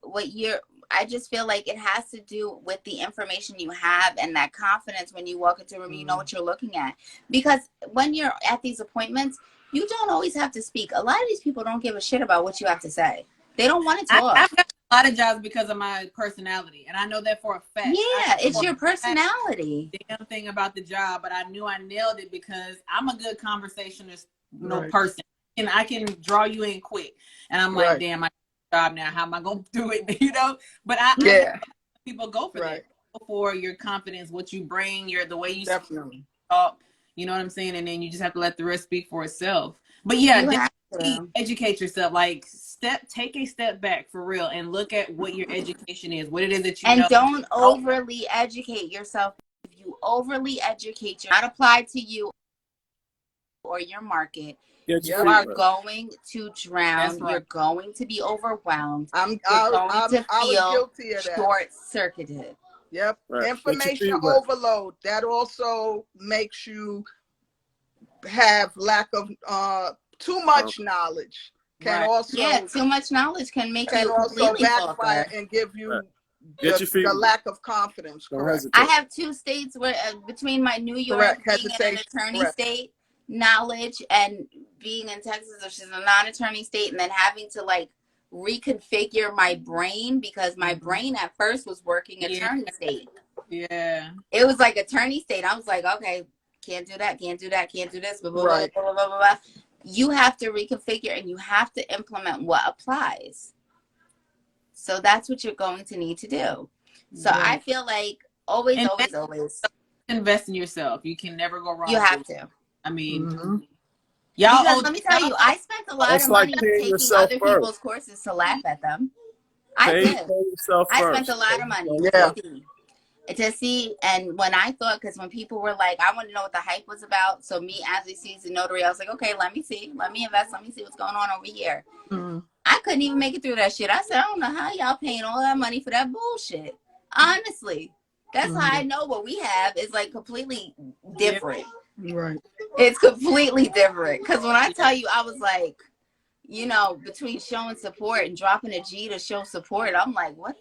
I just feel like it has to do with the information you have, and that confidence when you walk into a room, you know what you're looking at. Because when you're at these appointments, you don't always have to speak. A lot of these people don't give a shit about what you have to say. They don't want to talk. I've got a lot of jobs because of my personality, and I know that for a fact. Yeah, it's your personality. Damn thing about the job, but I knew I nailed it because I'm a good conversationist, Right. person, and I can draw you in quick. And I'm like, damn, I got a job now. How am I gonna do it? You know? But I people go for that, for your confidence, what you bring, the way you talk. You know what I'm saying? And then you just have to let the rest speak for itself. But yeah, definitely educate yourself. Like take a step back for real and look at what your education is, what it is that you know. And don't overly educate yourself. If you overly educate, you're not applied to you or your market. You are going to drown. You're going to be overwhelmed. You're going to feel short-circuited. Yep. Right. Information overload. That also makes you have lack of too much knowledge. Can also too much knowledge can make you also backfire and give you the lack of confidence. Correct. I have 2 states where between my New York being in an attorney state knowledge and being in Texas, which is a non-attorney state, and then having to like reconfigure my brain because my brain at first was working attorney state. Yeah. It was like attorney state. I was like, okay, can't do that, can't do that, can't do this, blah, blah, blah, blah, blah, blah, blah. You have to reconfigure and you have to implement what applies. So that's what you're going to need to do. So I feel like always invest in yourself. You can never go wrong. You have to. I mean, because let me tell you, I spent a lot of money taking other people's courses to laugh at them. I did. I spent a lot of money to see. And when I thought, because when people were like, I want to know what the hype was about. So me, as a seasoned notary, I was like, okay, let me see. Let me invest. Let me see what's going on over here. I couldn't even make it through that shit. I said, I don't know how y'all paying all that money for that bullshit. Honestly, that's how I know what we have is like completely different. Right. It's completely different. Because when I tell you, I was like, you know, between showing support and dropping a G to show support, I'm like, what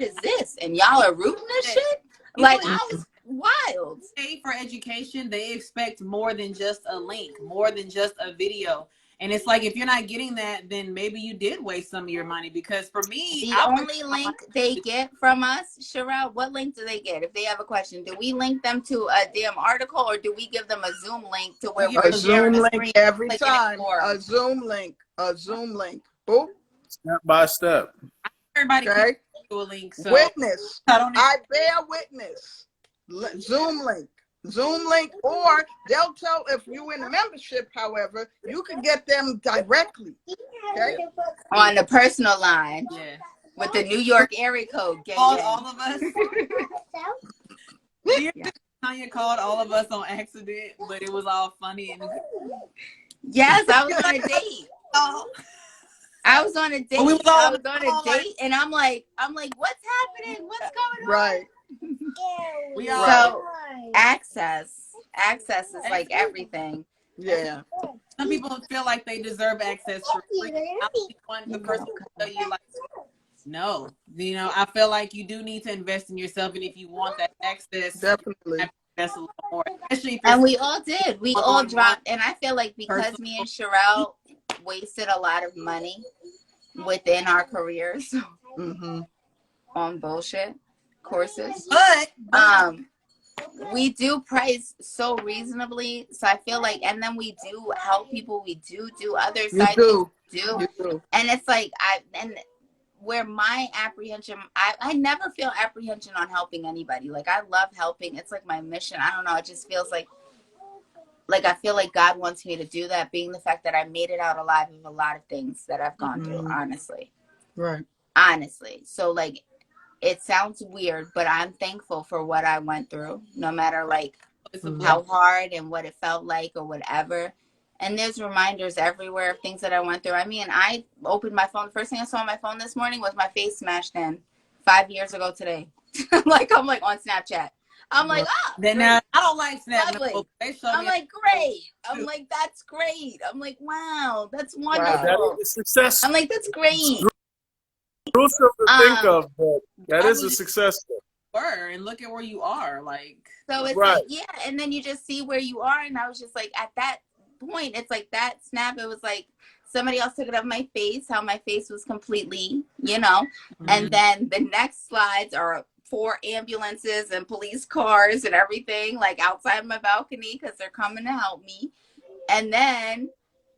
is this? And y'all are rooting this shit? Like, I was wild. For education, they expect more than just a link, more than just a video. And it's like, if you're not getting that, then maybe you did waste some of your money. Because for me, the only link they get from us, Sharelle, what link do they get? If they have a question, do we link them to a damn article or do we give them a Zoom link to where we're sharing the screen every time? A Zoom link. Boop. Step by step. Everybody can do a link. So witness. I bear witness. Zoom link, or they'll tell if you in the membership, however, you can get them directly. Okay. On the personal line. Yeah. With the New York area code. All of us. Tanya called all of us on accident, but it was all funny and yes, I was on a date. I was on a date. I was on a date and I'm like, what's happening? What's going on? Right. So access is like everything. Yeah. Some people feel like they deserve access for free. The person will tell you like, no, you know, I feel like you do need to invest in yourself, and if you want that access, definitely invest a little more. Especially and we all did. We all dropped, and I feel like because me and Sharelle wasted a lot of money within our careers on bullshit courses, but we do price so reasonably, so I feel like, and then we do help people, we do other side things, and it's like where my apprehension, I never feel apprehension on helping anybody. Like, I love helping. It's like my mission. I don't know, it just feels like I feel like God wants me to do that, being the fact that I made it out alive of a lot of things that I've gone through, honestly. Right. Honestly. So like, it sounds weird, but I'm thankful for what I went through, no matter like how hard and what it felt like or whatever. And there's reminders everywhere of things that I went through. I mean, I opened my phone. The first thing I saw on my phone this morning was my face smashed in 5 years ago today. I'm like on Snapchat. I'm like, then I don't like Snapchat. I'm like, great. I'm like, that's great. I'm like, wow, that's wonderful. Wow. That is a success. I'm like, that's great. Gruesome to think of, but that is a success. And look at where you are, like. So it's like, yeah, and then you just see where you are, and I was just like, at that point, it's like that snap. It was like somebody else took it of my face, how my face was completely, you know. And then the next slides are 4 ambulances and police cars and everything, like outside my balcony, because they're coming to help me. And then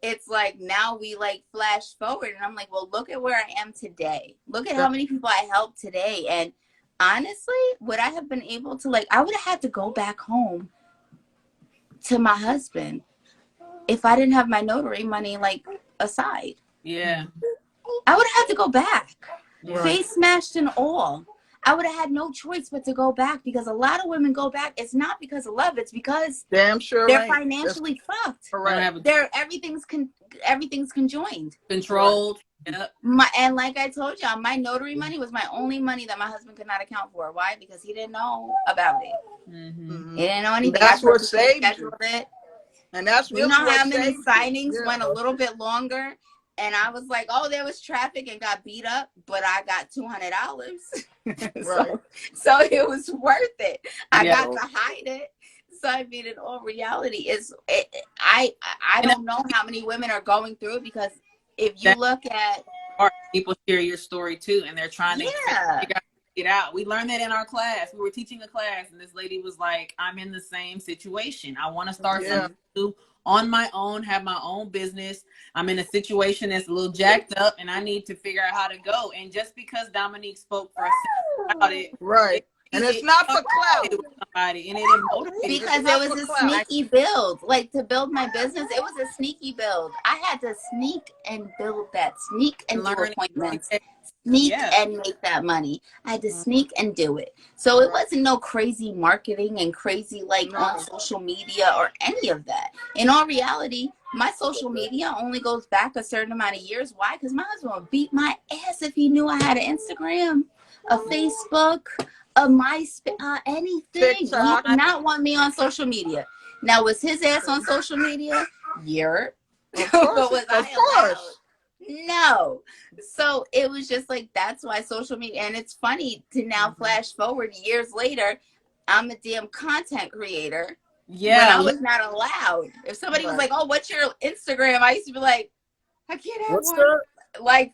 it's like, now we like flash forward, and I'm like, well, look at where I am today. Look at how many people I helped today. And honestly, would I have been able to, like, I would have had to go back home to my husband if I didn't have my notary money, like, aside. Yeah. I would have had to go back. Right. Face smashed and all. I would have had no choice but to go back, because a lot of women go back. It's not because of love. It's because damn sure they're financially fucked. Correct. They're everything's conjoined. Controlled. Yep. And like I told y'all, my notary money was my only money that my husband could not account for. Why? Because he didn't know about it. He didn't know anything. That's what saved you. It. And that's really, you know, what how many signings yeah. went a little bit longer, and I was like, oh, there was traffic and got beat up, but I got $200. so it was worth it. I got to hide it. So I mean, in all reality, I don't know how many women are going through it, because if you look at people share your story too, and they're trying to figure out it out. We learned that in our class. We were teaching a class, and this lady was like, I'm in the same situation. I want to start something new on my own, have my own business. I'm in a situation that's a little jacked up, and I need to figure out how to go. And just because Dominique spoke for us about it, and it's not for clout. Somebody, and it motivated because it was a sneaky build. Like, to build my business, it was a sneaky build. I had to sneak and build that, sneak and do appointments, sneak and make that money. I had to sneak and do it. So it wasn't no crazy marketing and crazy like on social media or any of that. In all reality, my social media only goes back a certain amount of years. Why? Because my husband would beat my ass if he knew I had an Instagram, a Facebook, a MySpace, anything. TikTok. He did not want me on social media. Now, was his ass on social media? Yeah. But was I allowed? No. So it was just like, that's why social media, and it's funny to now flash forward years later, I'm a damn content creator. Yeah. When I was not allowed. If somebody was like, oh, what's your Instagram? I used to be like, I can't have one. That? Like,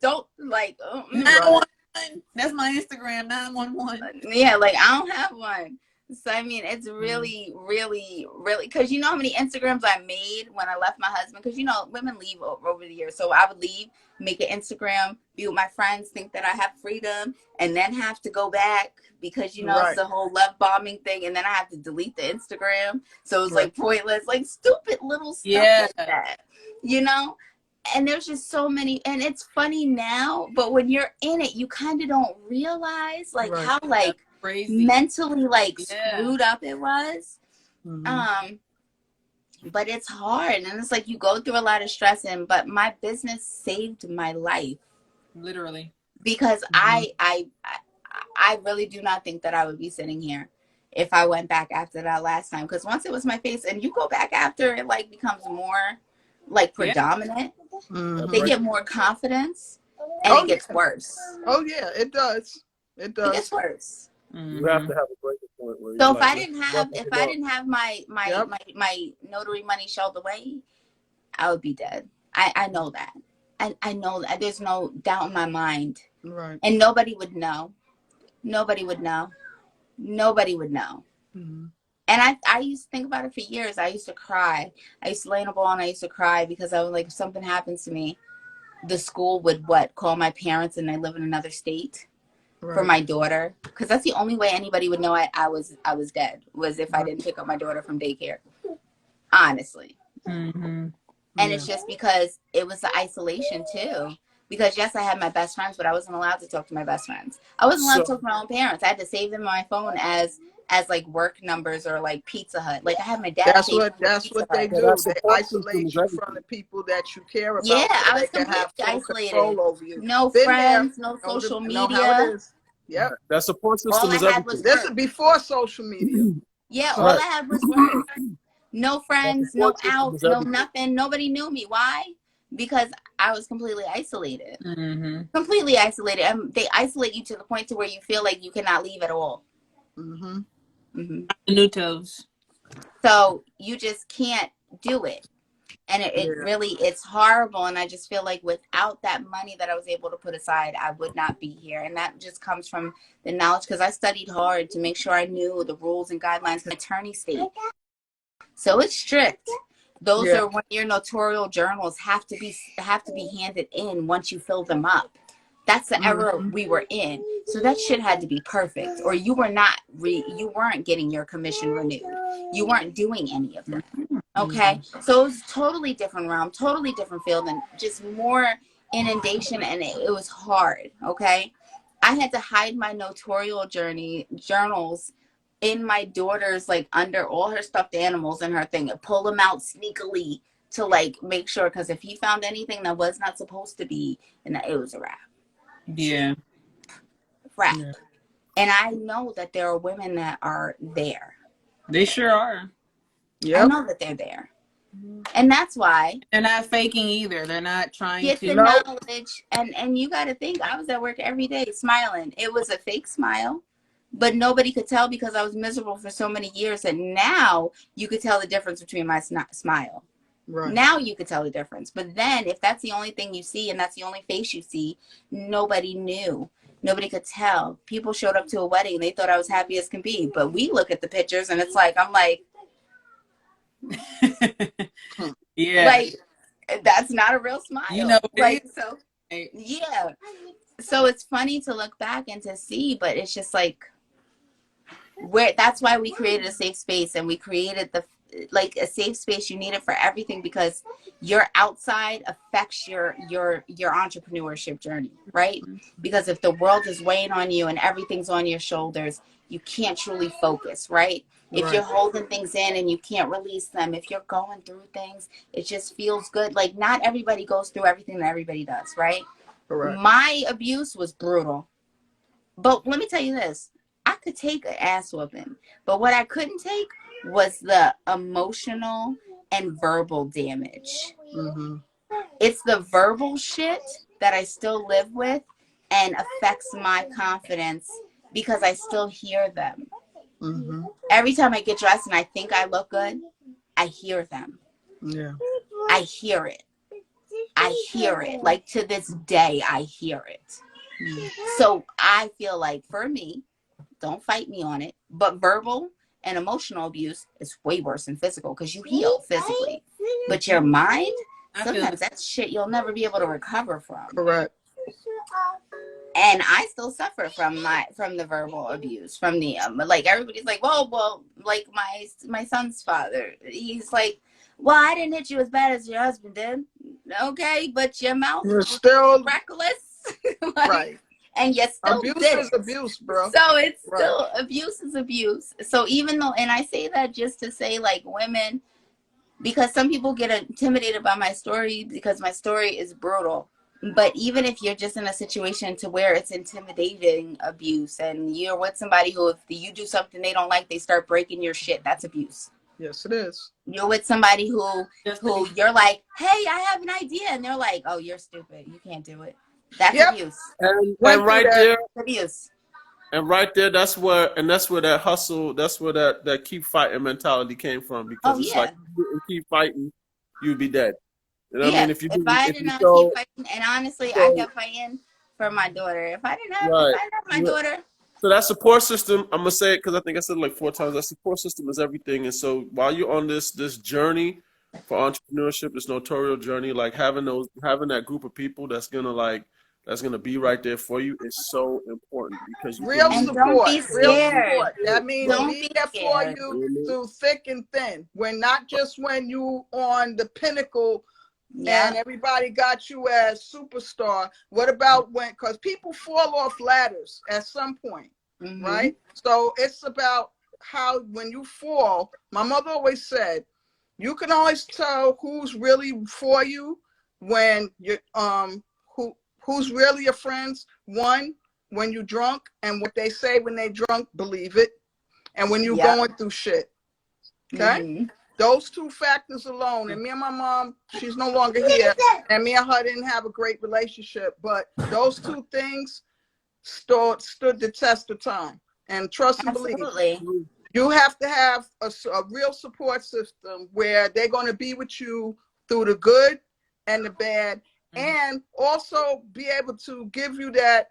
don't, like, that's my Instagram, 911. Yeah, like, I don't have one. So, I mean, it's really, really, really, because you know how many Instagrams I made when I left my husband? Because, you know, women leave over the years. So I would leave, make an Instagram, be with my friends, think that I have freedom, and then have to go back because, you know, it's the whole love bombing thing. And then I have to delete the Instagram. So it's like pointless, like stupid little stuff like that, you know? And there's just so many, and it's funny now, but when you're in it, you kind of don't realize like how like crazy, mentally like screwed up it was. But it's hard, and it's like you go through a lot of stress, but my business saved my life, literally, because I really do not think that I would be sitting here if I went back after that last time, because once it was my face, and you go back after it like becomes more like predominant, they get more confidence, and it gets worse. Oh yeah, it does. It does. It gets worse. You have to have a breaking point where so if I didn't have my notary money shelved away, I would be dead. I know that. I know that. There's no doubt in my mind. Right. And nobody would know. Nobody would know. Nobody would know. And I used to think about it for years. I used to cry. I used to lay in a ball and I used to cry because I was like, if something happens to me, the school would call my parents, and they live in another state. For my daughter, because that's the only way anybody would know I was dead, was if I didn't pick up my daughter from daycare, honestly. And it's just because it was the isolation too, because yes, I had my best friends, but I wasn't allowed to talk to my best friends. I wasn't allowed to talk to my own parents. I had to save them on my phone as like work numbers or like Pizza Hut. Like I had my dad. That's what they do. They isolate you from the people that you care about. Yeah, I was completely isolated. Over you. No friends, no social media. Yeah, that support system is everything. This is before social media. Yeah, all I had was work. No friends, no out, no nothing. Nobody knew me. Why? Because I was completely isolated. Completely isolated. And they isolate you to the point to where you feel like you cannot leave at all. New toes. So you just can't do it. And it really, it's horrible. And I just feel like without that money that I was able to put aside, I would not be here. And that just comes from the knowledge, because I studied hard to make sure I knew the rules and guidelines, because attorney state. So it's strict. Those are when your notarial journals have to be handed in once you fill them up. That's the era we were in. So that shit had to be perfect, or you were not you weren't getting your commission renewed. You weren't doing any of that. Okay. So it was totally different realm, totally different field, and just more inundation, and it was hard. Okay. I had to hide my notarial journals in my daughter's, like, under all her stuffed animals and her thing, and pull them out sneakily to, like, make sure, because if he found anything that was not supposed to be, and it was a wrap. Yeah. Wrap. Yeah. And I know that there are women that are there. They sure are. Yep. I know that they're there. And that's why they're not faking either. They're not trying get to the knowledge. And you got to think, I was at work every day smiling. It was a fake smile, but nobody could tell because I was miserable for so many years. And now you could tell the difference between my smile. Right. Now you could tell the difference. But then if that's the only thing you see and that's the only face you see, nobody knew. Nobody could tell. People showed up to a wedding and they thought I was happy as can be. But we look at the pictures and it's like, I'm like, yeah, like, that's not a real smile. You know, like, so yeah. So it's funny to look back and to see, but it's just like, that's why we created a safe space, and we created a safe space. You need it for everything, because your outside affects your entrepreneurship journey, right? Because if the world is weighing on you and everything's on your shoulders, you can't truly focus, right? If you're holding things in and you can't release them, if you're going through things, it just feels good. Like, not everybody goes through everything that everybody does, right? Correct. My abuse was brutal. But let me tell you this. I could take an ass whooping, but what I couldn't take was the emotional and verbal damage. Mm-hmm. It's the verbal shit that I still live with and affects my confidence, because I still hear them. Mm-hmm. Every time I get dressed and I think I look good, I hear them. Yeah. I hear it. I hear it. Like, to this day, I hear it. Mm-hmm. So I feel like, for me, don't fight me on it, but verbal and emotional abuse is way worse than physical, because you heal physically. But your mind, sometimes that's shit you'll never be able to recover from. Correct. And I still suffer from the verbal abuse, from the like, everybody's like, well, like my son's father, he's like, well, I didn't hit you as bad as your husband did. Okay, but your mouth was still reckless. Like, right. And yes, still abuse is abuse, bro. So it's still abuse is abuse. So even though, and I say that just to say, like, women, because some people get intimidated by my story because my story is brutal. But even if you're just in a situation to where it's intimidating abuse, and you're with somebody who, if you do something they don't like, they start breaking your shit, that's abuse. Yes, it is. You're with somebody who you're like, hey, I have an idea, and they're like, oh, you're stupid, you can't do it. That's abuse. And right there, abuse. And right there, that's where that hustle, that's where that keep fighting mentality came from. Because it's like, if you keep fighting, you'd be dead. You know what I mean? If I did not keep fighting, and honestly, I kept fighting for my daughter. If I didn't have my daughter. So that support system, I'm gonna say it because I think I said it like 4 times. That support system is everything. And so while you're on this journey for entrepreneurship, this notarial journey, like having that group of people that's gonna be right there for you is so important, because you real can, support. Don't be scared. Real support. That means be there for you through thick and thin. When not just when you on the pinnacle. Yeah. And everybody got you as superstar. What about when, because people fall off ladders at some point, right? So it's about how, when you fall, my mother always said, you can always tell who's really for you when you who's really your friends. One, when you're drunk, and what they say when they drunk, believe it. And when you're going through shit. Okay? Those 2 factors alone, and me and my mom, she's no longer here, and me and her didn't have a great relationship, but those 2 things stood the test of time. And trust and believe, you have to have a real support system where they're going to be with you through the good and the bad, and also be able to give you that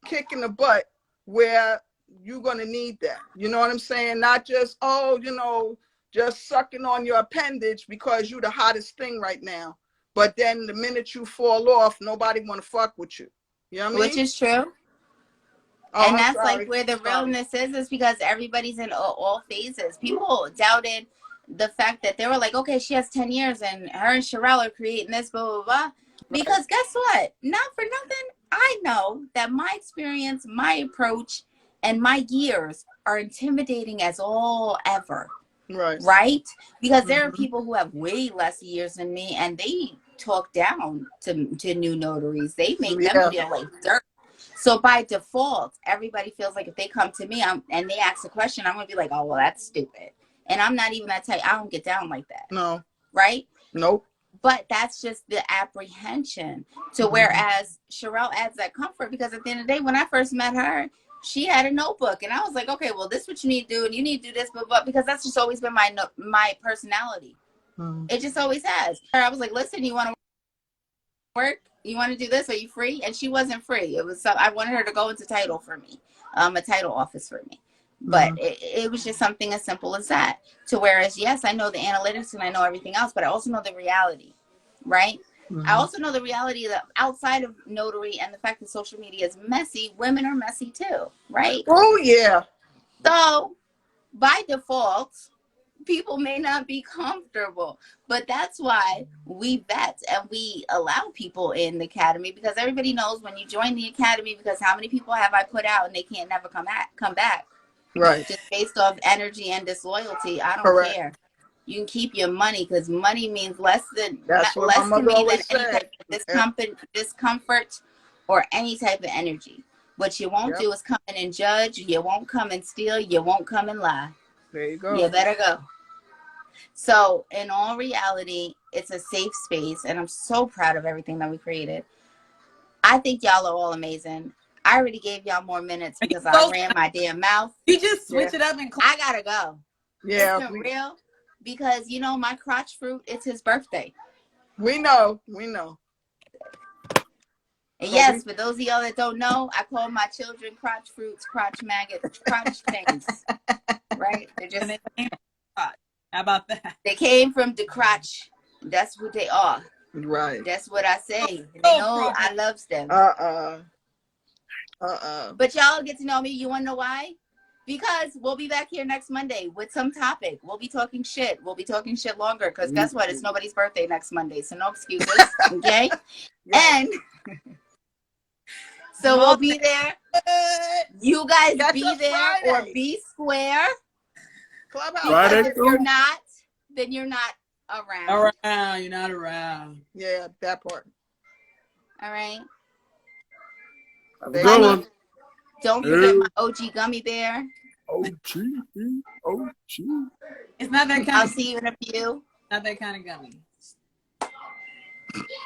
kick in the butt where you're going to need that. You know what I'm saying? Not just, oh, you know, just sucking on your appendage because you're the hottest thing right now. But then the minute you fall off, nobody want to fuck with you. You know what I mean? Which is true. Oh, and that's like where the realness is because everybody's in all phases. People doubted the fact that they were like, okay, she has 10 years and her and Sharelle are creating this, blah, blah, blah. Because guess what? Not for nothing. I know that my experience, my approach, and my years are intimidating as all ever. Right? Because there are people who have way less years than me and they talk down to new notaries. They make them feel like dirt. So by default, everybody feels like if they come to me and they ask a question, I'm going to be like, oh, well, that's stupid. And I'm not even that type. I don't get down like that. No. Right? Nope. But that's just the apprehension to whereas Sharelle adds that comfort because at the end of the day, when I first met her, she had a notebook and I was like, okay, well, this is what you need to do. And you need to do this, but because that's just always been my personality. It just always has. I was like, listen, you want to work? You want to do this? Are you free? And she wasn't free. It was I wanted her to go into title for me, a title office for me. But it was just something as simple as that. To whereas, yes, I know the analytics and I know everything else, but I also know the reality, right? I also know the reality that outside of notary and the fact that social media is messy, women are messy too, right? Oh, yeah. So by default, people may not be comfortable, but that's why we vet and we allow people in the academy because everybody knows when you join the academy because how many people have I put out and they can't never come back. Right. Just based off energy and disloyalty. I don't care. You can keep your money because money means less to me than any type of discomfort or any type of energy. What you won't do is come in and judge. You won't come and steal. You won't come and lie. There you go. You better go. So in all reality, it's a safe space. And I'm so proud of everything that we created. I think y'all are all amazing. I already gave y'all more minutes because I ran my damn mouth. You just switch it up and I gotta go. Yeah. It's real because you know my crotch fruit, it's his birthday. We know. And yes, for those of y'all that don't know, I call my children crotch fruits, crotch maggots, crotch things. Right? They're just how about that? They came from the crotch. That's what they are. Right. That's what I say. They know I love them. But y'all get to know me. You want to know why? Because we'll be back here next Monday with some topic. We'll be talking shit. We'll be talking shit longer because guess what? It's nobody's birthday next Monday. So no excuses. Okay? And so we'll be there. You guys be there or be square. Clubhouse. If you're not, then you're not around. You're not around. Yeah, that part. All right. Don't forget my OG gummy bear. OG. It's not that kind. I'll see you in a few. Not that kind of gummy.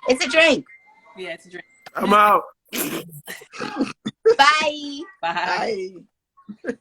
It's a drink. Yeah, it's a drink. I'm out. Bye. Bye. Bye.